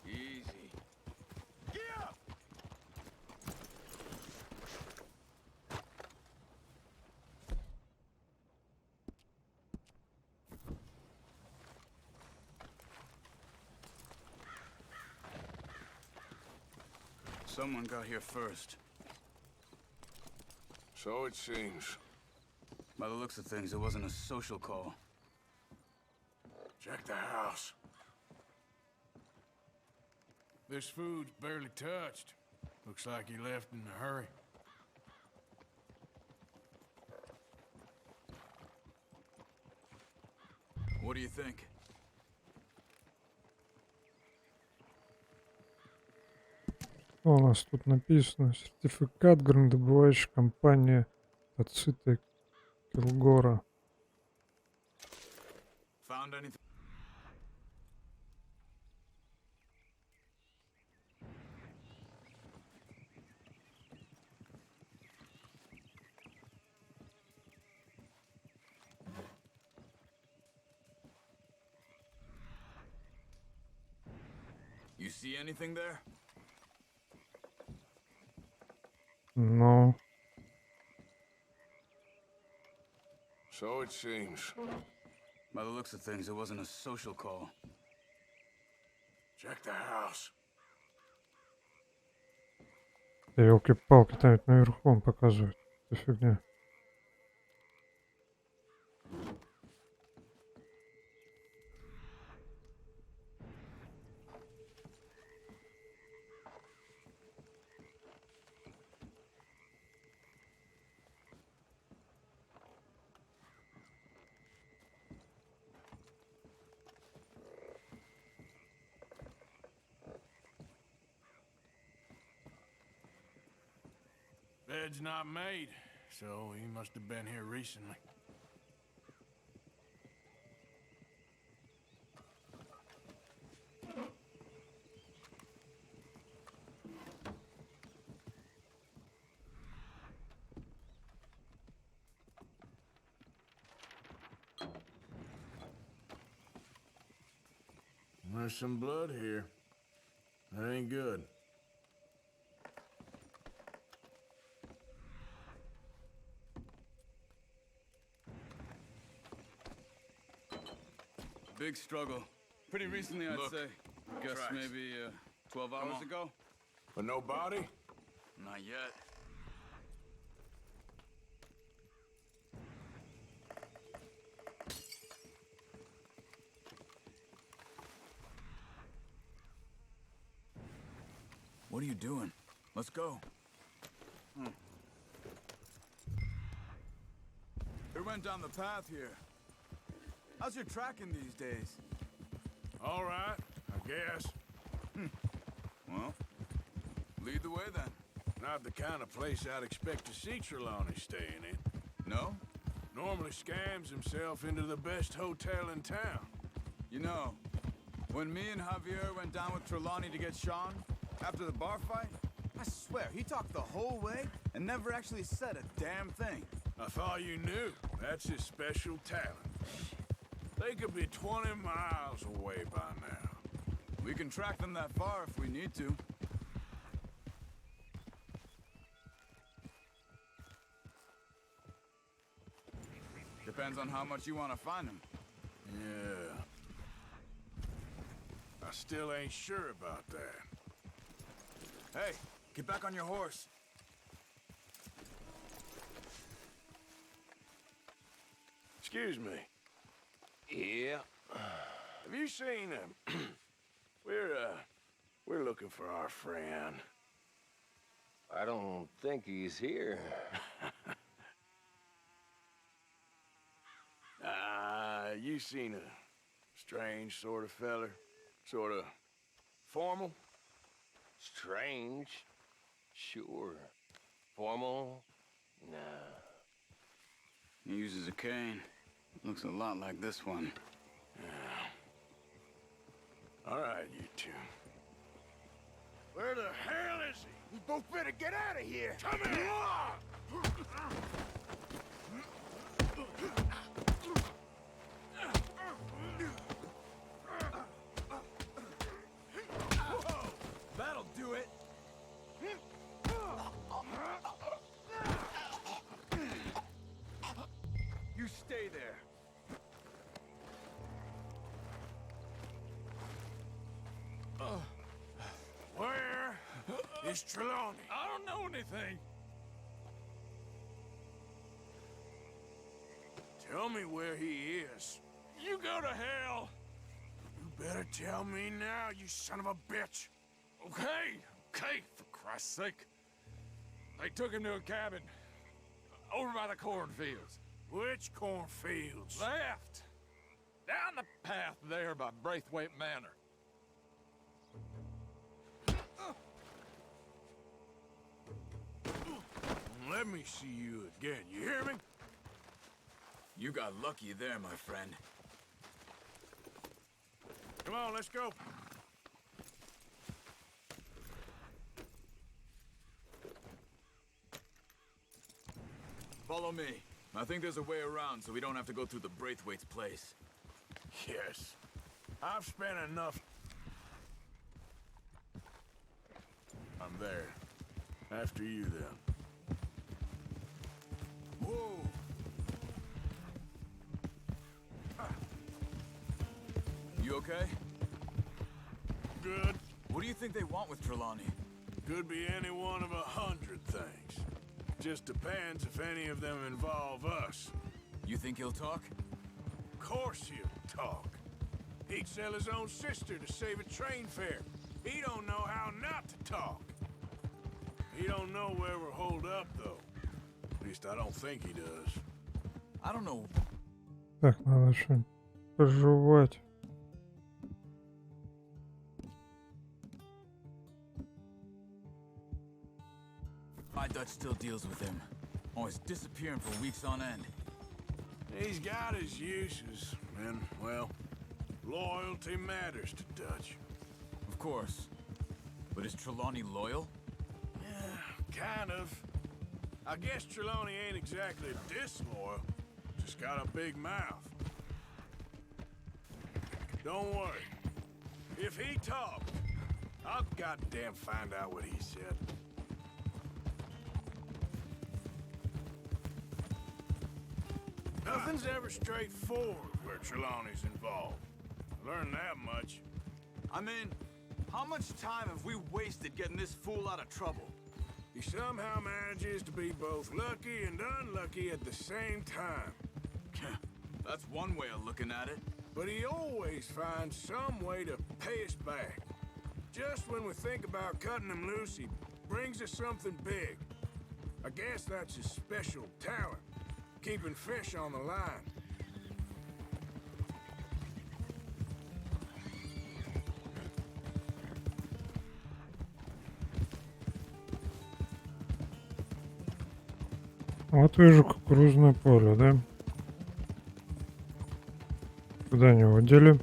Easy. Yeah! Someone got here first. So it seems. By the looks of things, it wasn't a social call. Check the house. This food's barely touched. Looks like he left in a hurry. What do you think? Что у нас тут написано? Сертификат горнодобывающей компании Ациты Килгора. Found anything? You see anything there? No. So it seems. By the looks of things, it wasn't a social call. Check the house. Елки-палки, там ведь наверху он показывает. Это фигня. Bed's not made, so he must have been here recently. There's some blood here. That ain't good. Big struggle. Pretty recently, I'd say. Guess Tracks. maybe 12 hours ago? But no body? Not yet. What are you doing? Let's go. Who went down the path here? How's your tracking these days? All right, I guess. Well, lead the way then. Not the kind of place I'd expect to see Trelawney staying in. No? Normally scams himself into the best hotel in town. You know, when me and Javier went down with Trelawney to get Sean, after the bar fight, I swear, he talked the whole way and never actually said a damn thing. I thought you knew. That's his special talent. They could be 20 miles away by now. We can track them that far if we need to. Depends on how much you want to find them. Yeah. I still ain't sure about that. Hey, get back on your horse. Excuse me. Yeah. Have you seen him? We're looking for our friend. I don't think he's here. You seen a strange sort of feller? Sort of formal? Strange? Sure. Formal? Nah. He uses a cane. Looks a lot like this one. Yeah. All right, you two. Where the hell is he? We both better get out of here. Come here! That'll do it. You stay there. Where is Trelawney? I don't know anything. Tell me where he is. You go to hell. You better tell me now, you son of a bitch. Okay, for Christ's sake. They took him to a cabin over by the cornfields. Which cornfields? Left. Down the path there by Braithwaite Manor. Let me see you again, you hear me? You got lucky there, my friend. Come on, let's go. Follow me. I think there's a way around so we don't have to go through the Braithwaite's place. Yes. I've spent enough... I'm there. After you, then. Whoa! You okay? Good. What do you think they want with Trelawney? Could be any one of 100 things. Just depends if any of them involve us. You think he'll talk? Of course he'll talk. He'd sell his own sister to save a train fare. He don't know how not to talk. He don't know where we're holed up, though. At least I don't think he does. I don't know. Так, надо что-нибудь пожевать. My Dutch still deals with him. Always disappearing for weeks on end. He's got his uses, and, well, loyalty matters to Dutch. Of course. But is Trelawney loyal? Yeah, kind of. I guess Trelawney ain't exactly disloyal. Just got a big mouth. Don't worry. If he talked, I'll goddamn find out what he said. Nothing's ever straightforward where Trelawney's involved. Learned that much. I mean, how much time have we wasted getting this fool out of trouble? He somehow manages to be both lucky and unlucky at the same time. That's one way of looking at it. But he always finds some way to pay us back. Just when we think about cutting him loose, he brings us something big. I guess that's his special talent, keeping fish on the line. Вот вижу кукурузное поле, да? Куда не водили?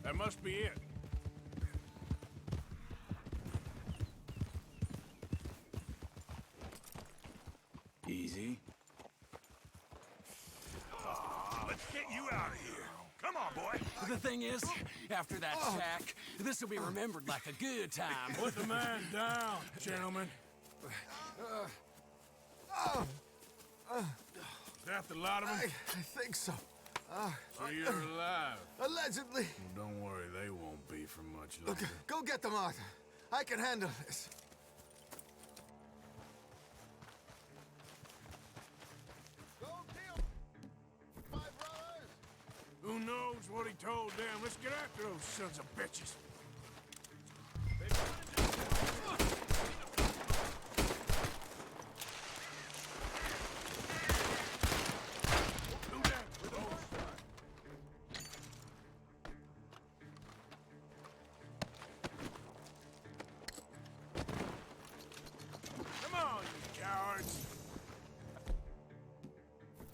That must be it. Easy. Let's get you out of here. Come on, boy. The thing is, after that attack, this will be remembered like a good time. Put the man down, gentlemen. Is that the lot of them? I think so. So you're alive. Allegedly. Well, don't worry, they won't be for much longer. Look, go get them, Arthur. I can handle this. Who knows what he told them? Let's get after those sons of bitches. Come on, you cowards.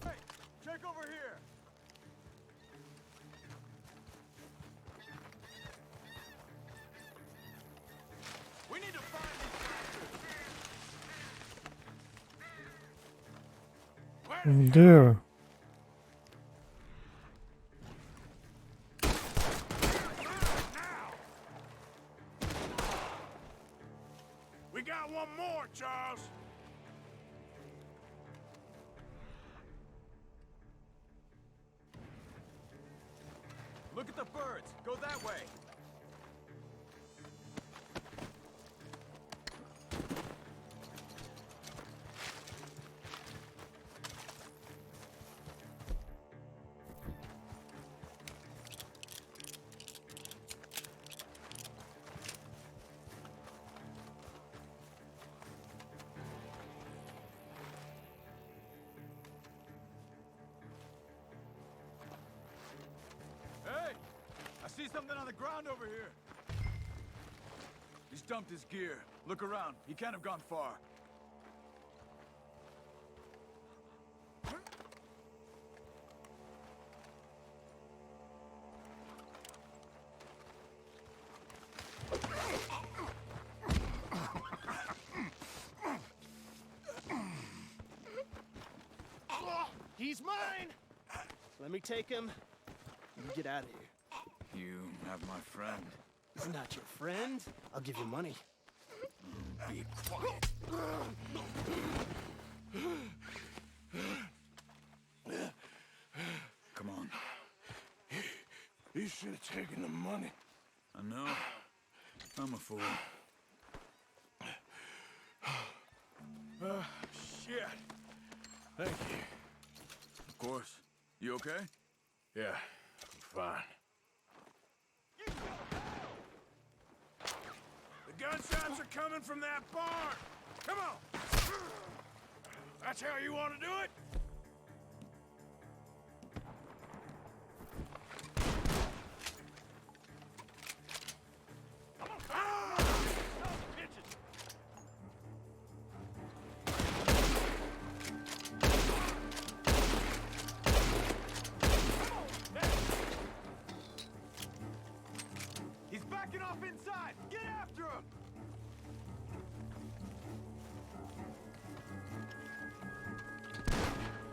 Hey, check over here. We need to find these bastards. Где? We got one more, Charles. Look at the birds. Go that way. Hey! I see something on the ground over here. He's dumped his gear. Look around. He can't have gone far. He's mine! Let me take him. You get out of here. You have my friend. He's not your friend. I'll give you money. Be quiet. Come on. You should have taken the money. I know. I'm a fool. Shit. Thank you. Of course. You okay? Yeah, I'm fine. The gunshots are coming from that barn. Come on. That's how you want to do it? He's backing off inside! Get after him!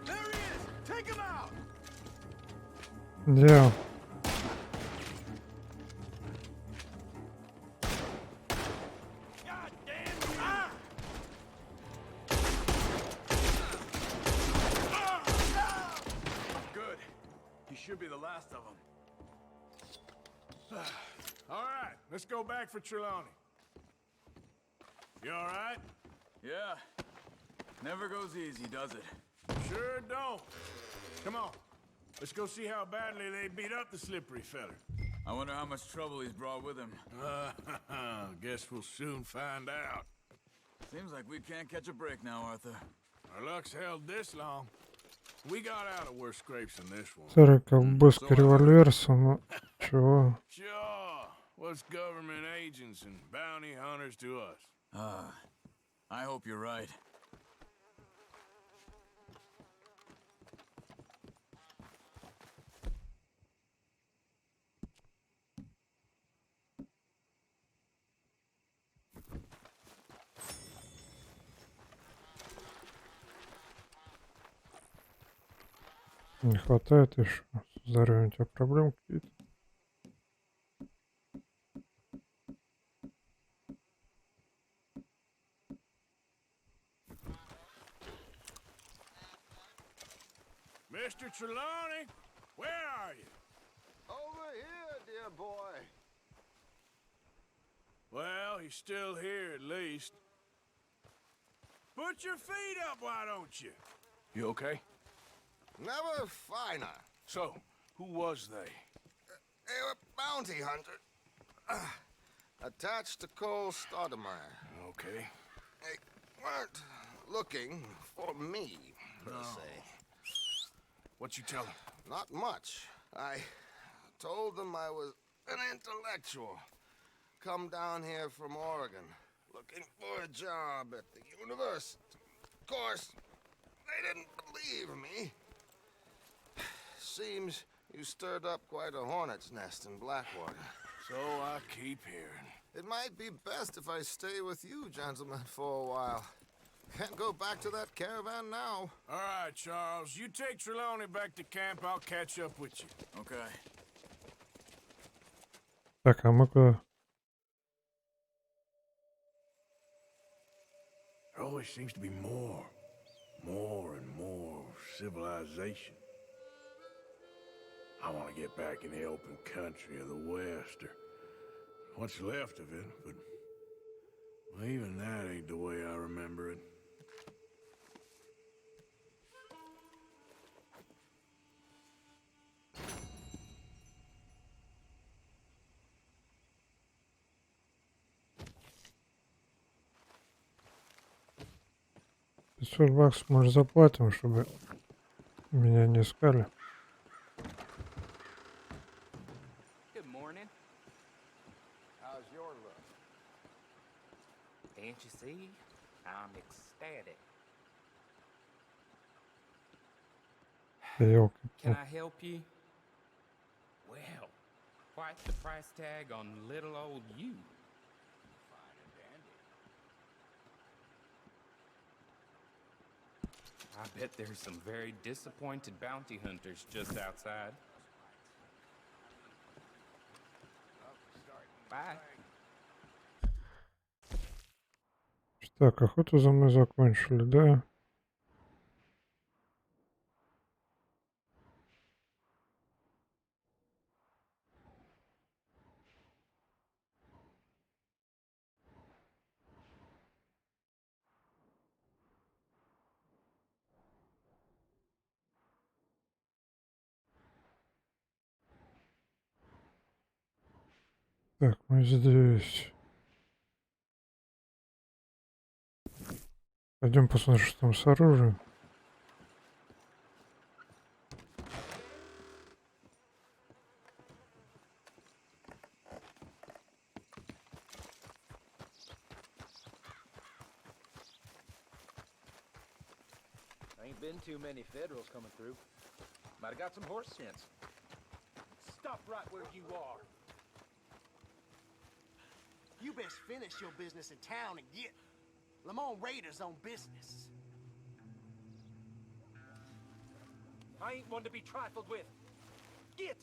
There he is! Take him out! Yeah. God damn you! Ah! Good. He should be the last of them. All right, let's go back for Trelawney. You all right? Yeah. Never goes easy, does it? Sure don't. Come on. Let's go see how badly they beat up the slippery feller. I wonder how much trouble he's brought with him. Guess we'll soon find out. Seems like we can't catch a break now, Arthur. Our luck's held this long. We got out of worse scrapes than this one. 40 ковбойский револьвер само... Чего? Sure. What's government agents and bounty hunters to us? I hope you're right. Не хватает еще. С здоровьем у тебя проблемы какие-то? Mr. Trelawney, where are you? Over here, dear boy. Well, he's still here at least. Put your feet up, why don't you? You okay? Never finer. So, who was they? They were bounty hunters. Attached to Cole Stoudemire. Okay. They weren't looking for me, per se. What you tell them? Not much. I told them I was an intellectual. Come down here from Oregon, looking for a job at the university. Of course, they didn't believe me. Seems you stirred up quite a hornet's nest in Blackwater. So I keep hearing. It might be best if I stay with you, gentlemen, for a while. Can't go back to that caravan now. All right, Charles. You take Trelawney back to camp. I'll catch up with you. Okay. Так, а мы куда? There always seems to be more and more civilization. I want to get back in the open country of the West, or what's left of it, but well, even that ain't the way I remember it. $500 может заплатим, чтобы меня не искали. Good morning. How's your look? Can't you see? I'm ecstatic. Can I help you? Well, quite the price tag on little old you. I bet there's some very disappointed bounty hunters just outside. Bye. Так, охоту за мной закончили, да? Так, мы здесь. Пойдем посмотрим, что там с оружием. Ain't been too many Federals coming through. Might have got some horse sense. Stop right where you are. You best finish your business in town and get. Lamont Raiders on business. I ain't one to be trifled with. Get!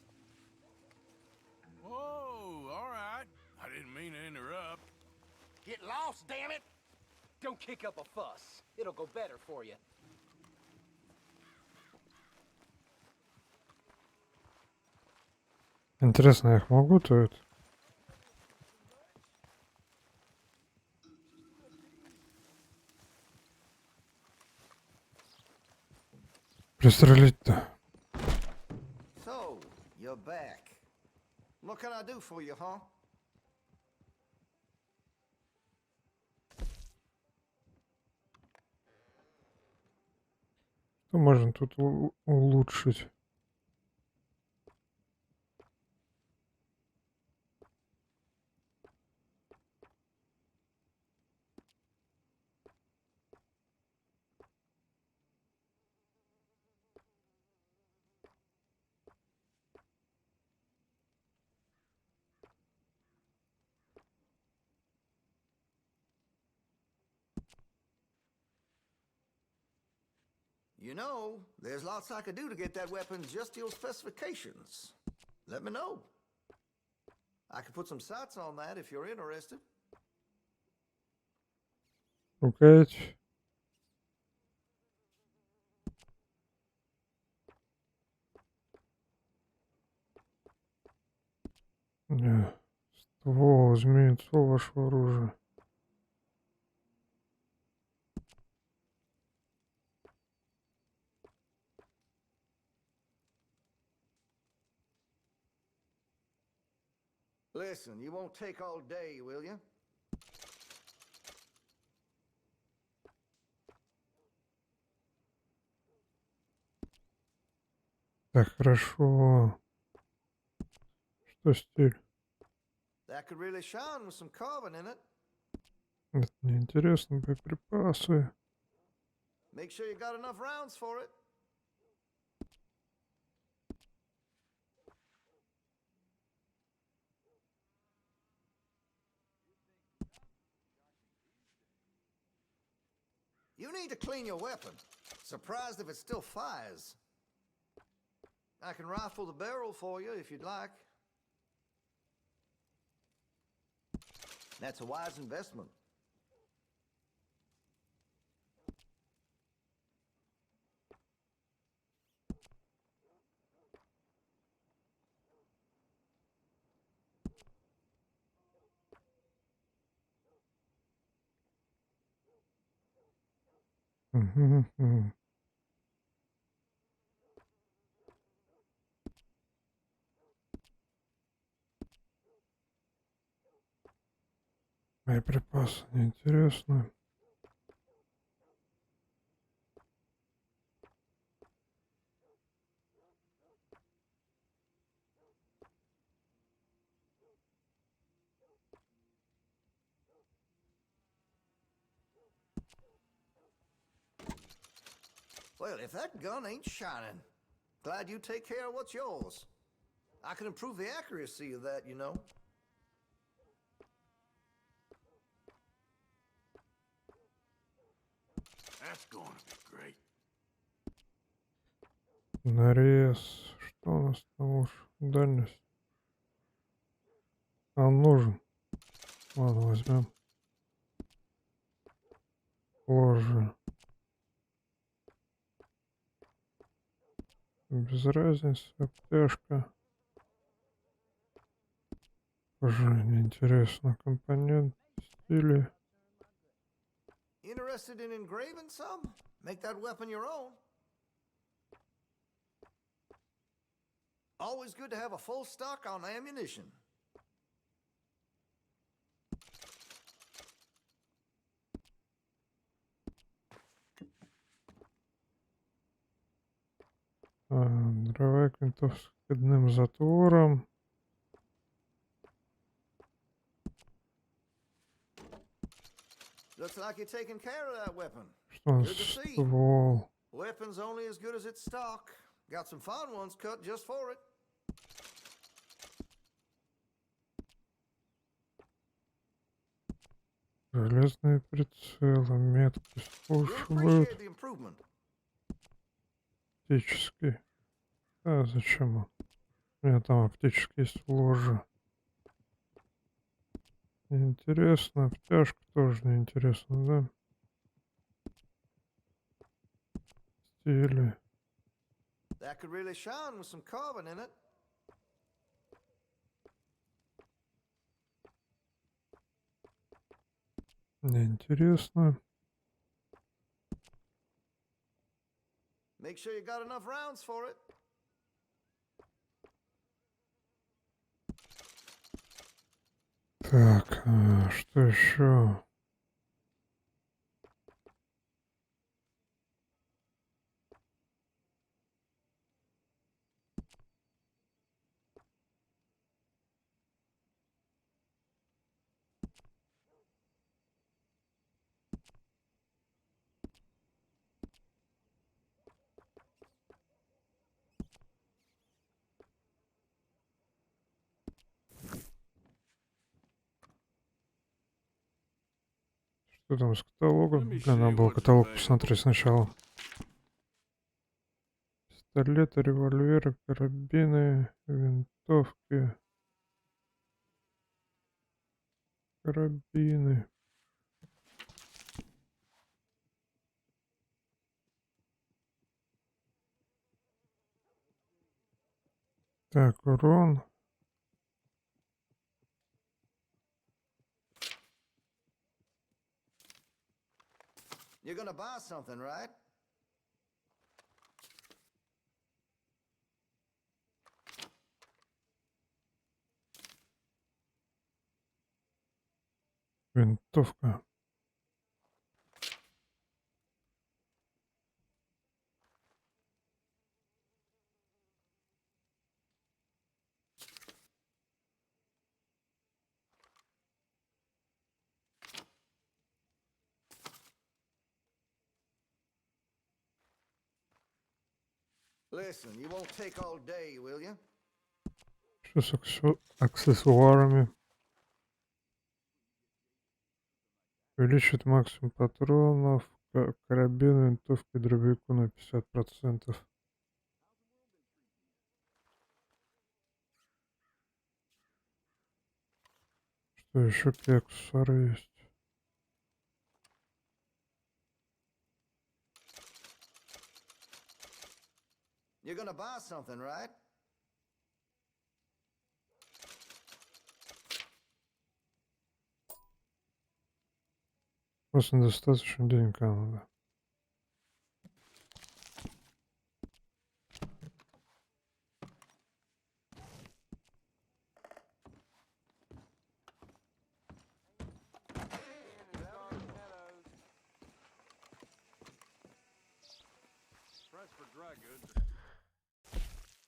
Whoa, all right. I didn't mean to interrupt. Get lost, damn it! Don't kick up a fuss. It'll go better for you. Интересно, я их могу тут пристрелить-то? So, you're back. What can I do for you, huh? Что можно тут улучшить? You know, there's lots I could do to get that weapon just to your specifications. Let me know. I could put some sights on that if you're interested. Рукоять. Не. Ствол изменит ствол вашего оружия. Listen, you won't take all day, will you? Так, хорошо. Что стиль? That could really shine with some carbon in it. Это неинтересно, боеприпасы. Make sure you got enough rounds for it. You need to clean your weapon. Surprised if it still fires. I can rifle the barrel for you if you'd like. That's a wise investment. Боеприпасы неинтересно. Well, if that gun ain't shining, glad you take care of what's yours. I can improve the accuracy of that, you know. That's going to be great. Нарез. Что у нас там уж? Дальность. Он нужен. Ладно, возьмем. Ложи. Без разницы. Обтяжка. Тоже неинтересно. Компонент. Стили. Interested in engraving some? Make that weapon your own. Always good to have a full stock on ammunition. Дровая винтовка с входным затвором. Looks like you're taking care of that weapon. Что у нас? Good to see. Ствол. Weapon's only as good as its stock. Got some fine ones cut just for it. Железные прицелы. Метки спушивают. Оптический. А зачем он? У меня там оптический есть в ложе. Интересно. Обтяжка тоже неинтересно, да? Стили. That could really shine with some carbon in it. Неинтересно. Make sure you got enough rounds for it. Так, что еще? Что там с каталогом? Надо было каталог посмотреть сначала. Пистолеты, револьверы, карабины, винтовки. Карабины. Так, урон. You're gonna buy something, right? Винтовка. Listen, you won't take all day, will you? Что с аксессуарами? Увеличит максимум патронов. Карабин, винтовка и дробовику на 50%. Что еще? Какие аксессуары есть? You're gonna buy something, right? Просто недостаточно денег надо.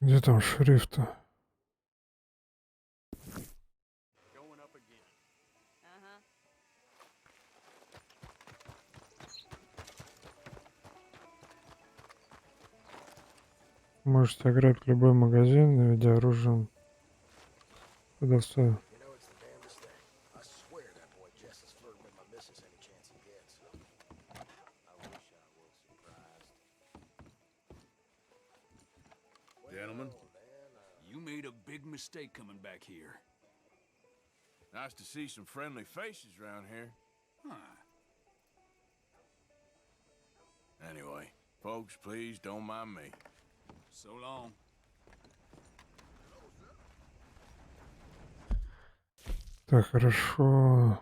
Где там шрифты? Можете ограбить любой магазин, наведя оружием продавца. big mistake coming back here. Nice to see some friendly faces around here. Huh. Anyway, folks, please don't mind me. So long. Так, хорошо.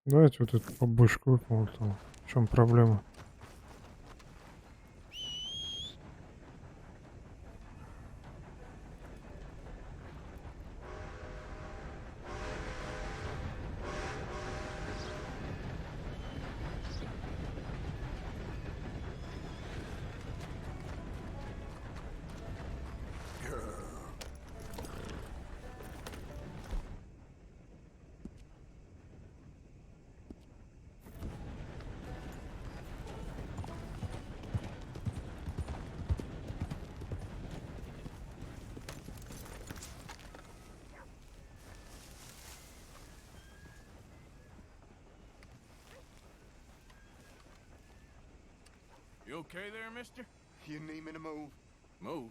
Давайте вот эту побочку выполним. Там. В чем проблема? You okay there, mister? You need me to move? Move?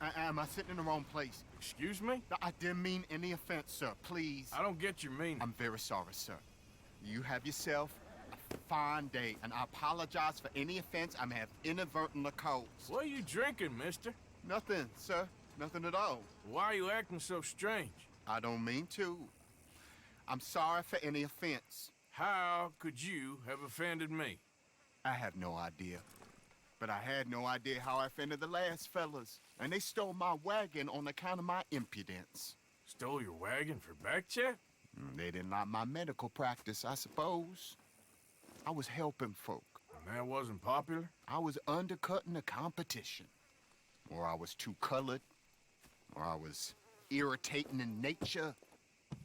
Am I sitting in the wrong place? Excuse me? I didn't mean any offense, sir. Please. I don't get your meaning. I'm very sorry, sir. You have yourself a fine day, and I apologize for any offense I may have inadvertently caused. What are you drinking, mister? Nothing, sir. Nothing at all. Why are you acting so strange? I don't mean to. I'm sorry for any offense. How could you have offended me? I have no idea. But I had no idea how I offended the last fellas. And they stole my wagon on account of my impudence. Stole your wagon for back check? They didn't like my medical practice, I suppose. I was helping folk. And that wasn't popular? I was undercutting the competition. Or I was too colored. Or I was irritating in nature.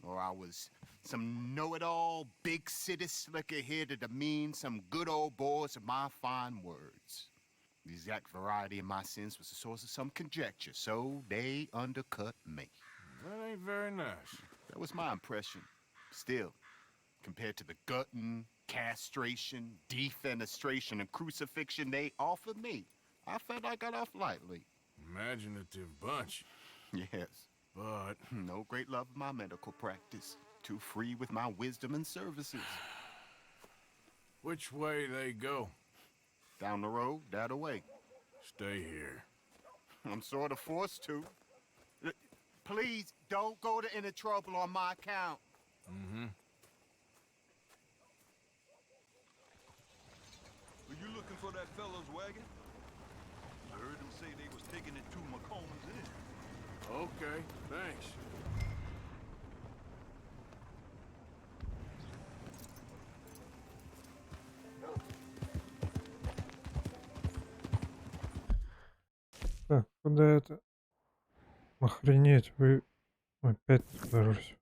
Or I was some know-it-all, big city slicker here to demean some good old boys of my fine words. The exact variety of my sins was the source of some conjecture, so they undercut me. That ain't very nice. That was my impression. Still, compared to the gutting, castration, defenestration, and crucifixion they offered me, I felt I got off lightly. Imaginative bunch. Yes. But no great love of my medical practice. Too free with my wisdom and services. Which way they go? Down the road, that way. Stay here. I'm sort of forced to. Please, don't go to any trouble on my account. Mm-hmm. Are you looking for that fella's wagon? I heard him say they was taking it to McComb's Inn. Okay, thanks. Так, куда это? Охренеть, вы опять нахожусь.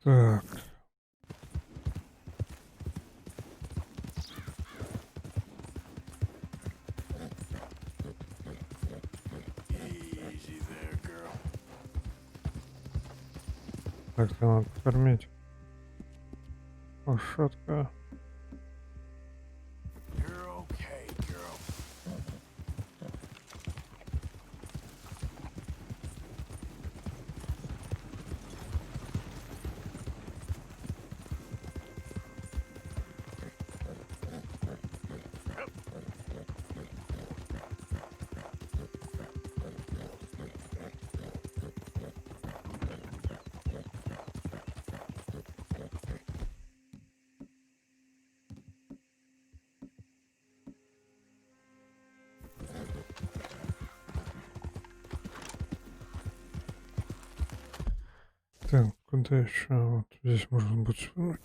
Так. Easy there, girl. Так-то надо покормить. Лошадка. You're okay, girl. Так, куда еще? Вот здесь можно будет свернуть.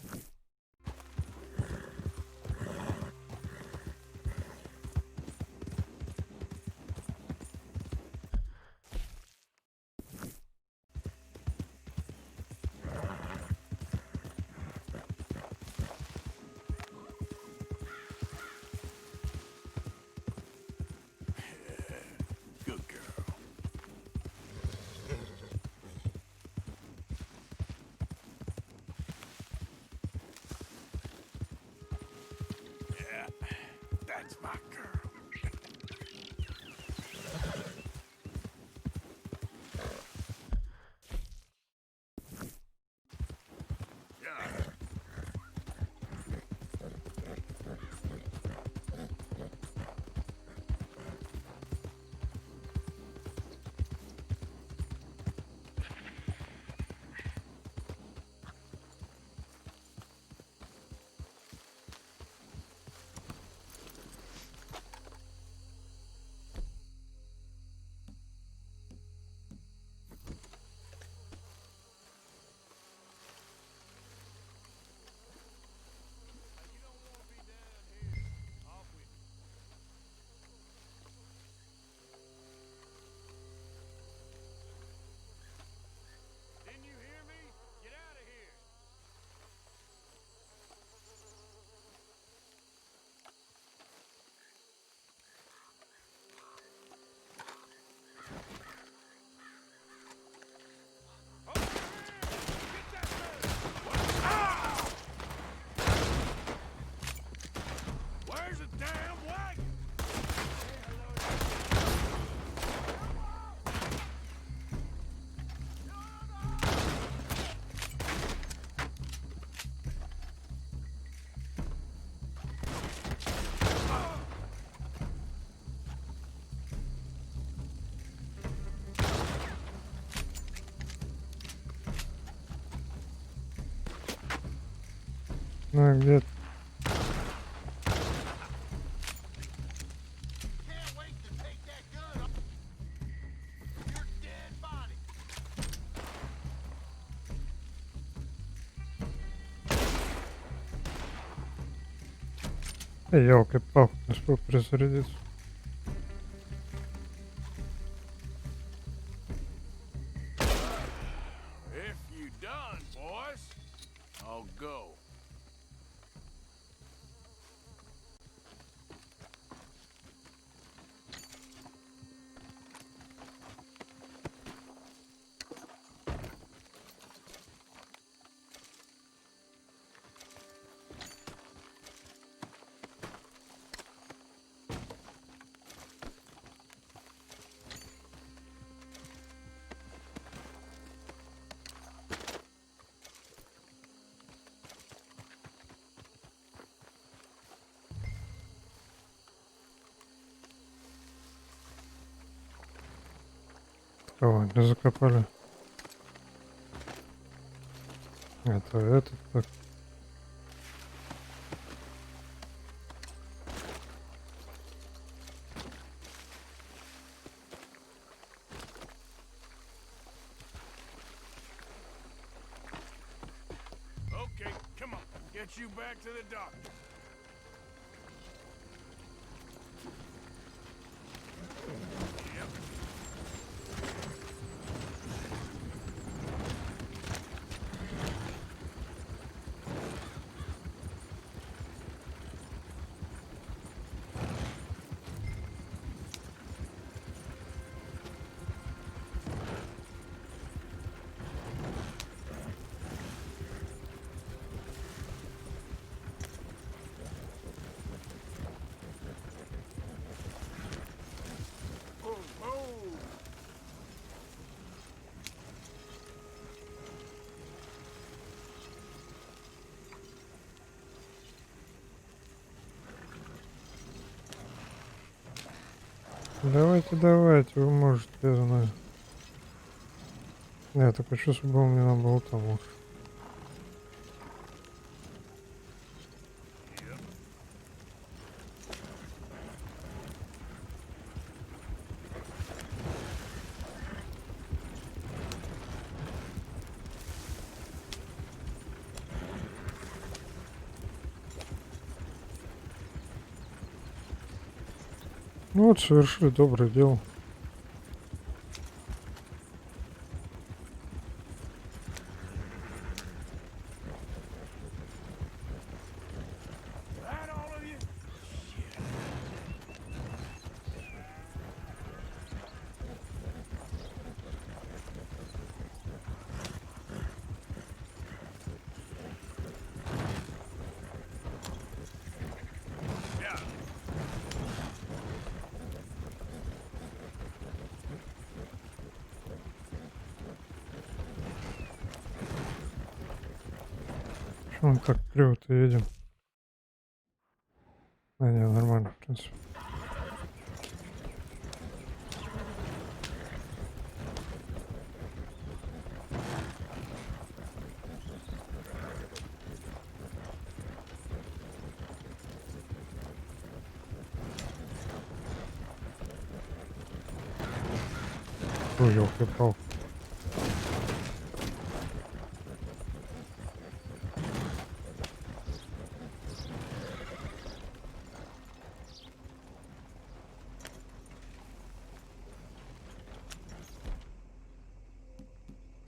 Ну, где-то. Ёлки-палки, не успел перезарядиться. If you done, boys, I'll go. Кого не закопали? Это этот так. Okay, come on. Get you back to the doctor. Давайте, давайте, вы можете, я знаю. Я так хочу, чтобы он мне надо было там уж. Ну вот, совершили доброе дело. Что мы так криво-то едем? А, не, нормально, в принципе. Ой, ёлки-палки.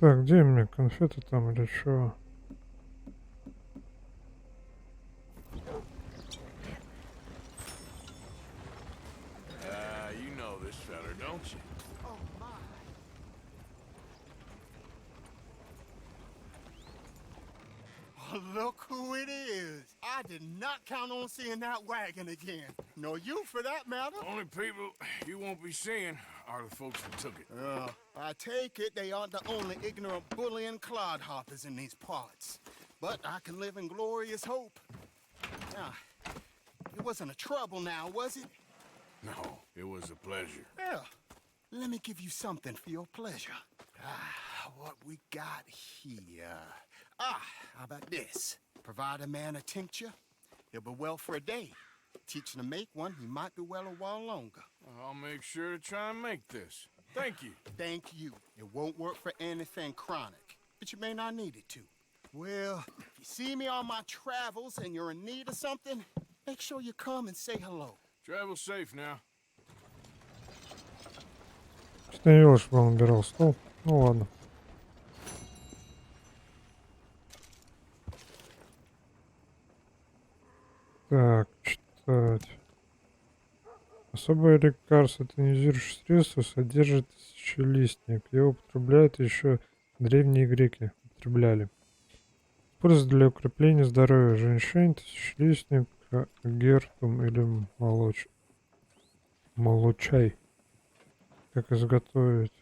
Так, где мне конфеты там или что? You know this fella, don't you? Oh, my. Oh, look who it is. I did not count on seeing that wagon again. Nor you, for that matter. Only people you won't be seeing are the folks that took it. I take it they aren't the only ignorant bullying clodhoppers in these parts. But I can live in glorious hope. Now, it wasn't a trouble now, was it? No, it was a pleasure. Yeah. Let me give you something for your pleasure. What we got here. How about this? Provide a man a tincture, he'll be well for a day. Teach him to make one, he might be well a while longer. I'll make sure to try and make this. Thank you. Thank you. It won't work for anything chronic, but you may not need it to. Well, if you see me on my travels and you're in need of something, make sure you come and say hello. Travel safe now. Что-то не видел, чтобы он убирал стол. Ну ладно. Так, читать. Особое лекарство, тонизирующее средство, содержит тысячелистник. Его употребляют еще древние греки. Употребляли. Используется для укрепления здоровья женщин, тысячелистник, гертум или молочай. Как изготовить?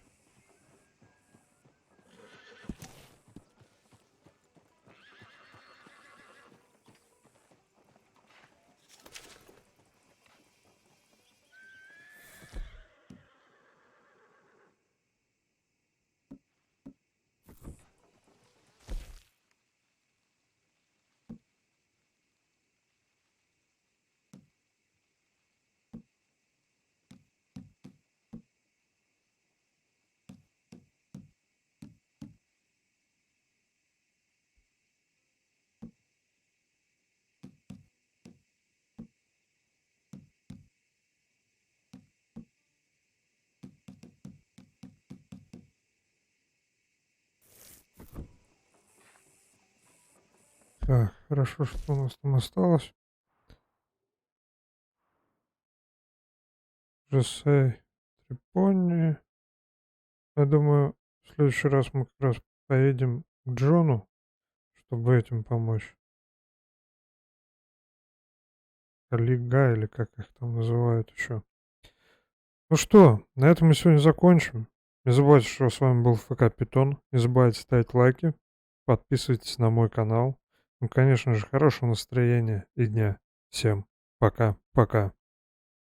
Так, хорошо, что у нас там осталось. Жесей, Трипони. Я думаю, в следующий раз мы как раз поедем к Джону, чтобы этим помочь. Коллега, или как их там называют еще. Ну что, на этом мы сегодня закончим. Не забывайте, что с вами был ФК Питон. Не забывайте ставить лайки. Подписывайтесь на мой канал. Ну, конечно же, хорошего настроения и дня. Всем пока-пока.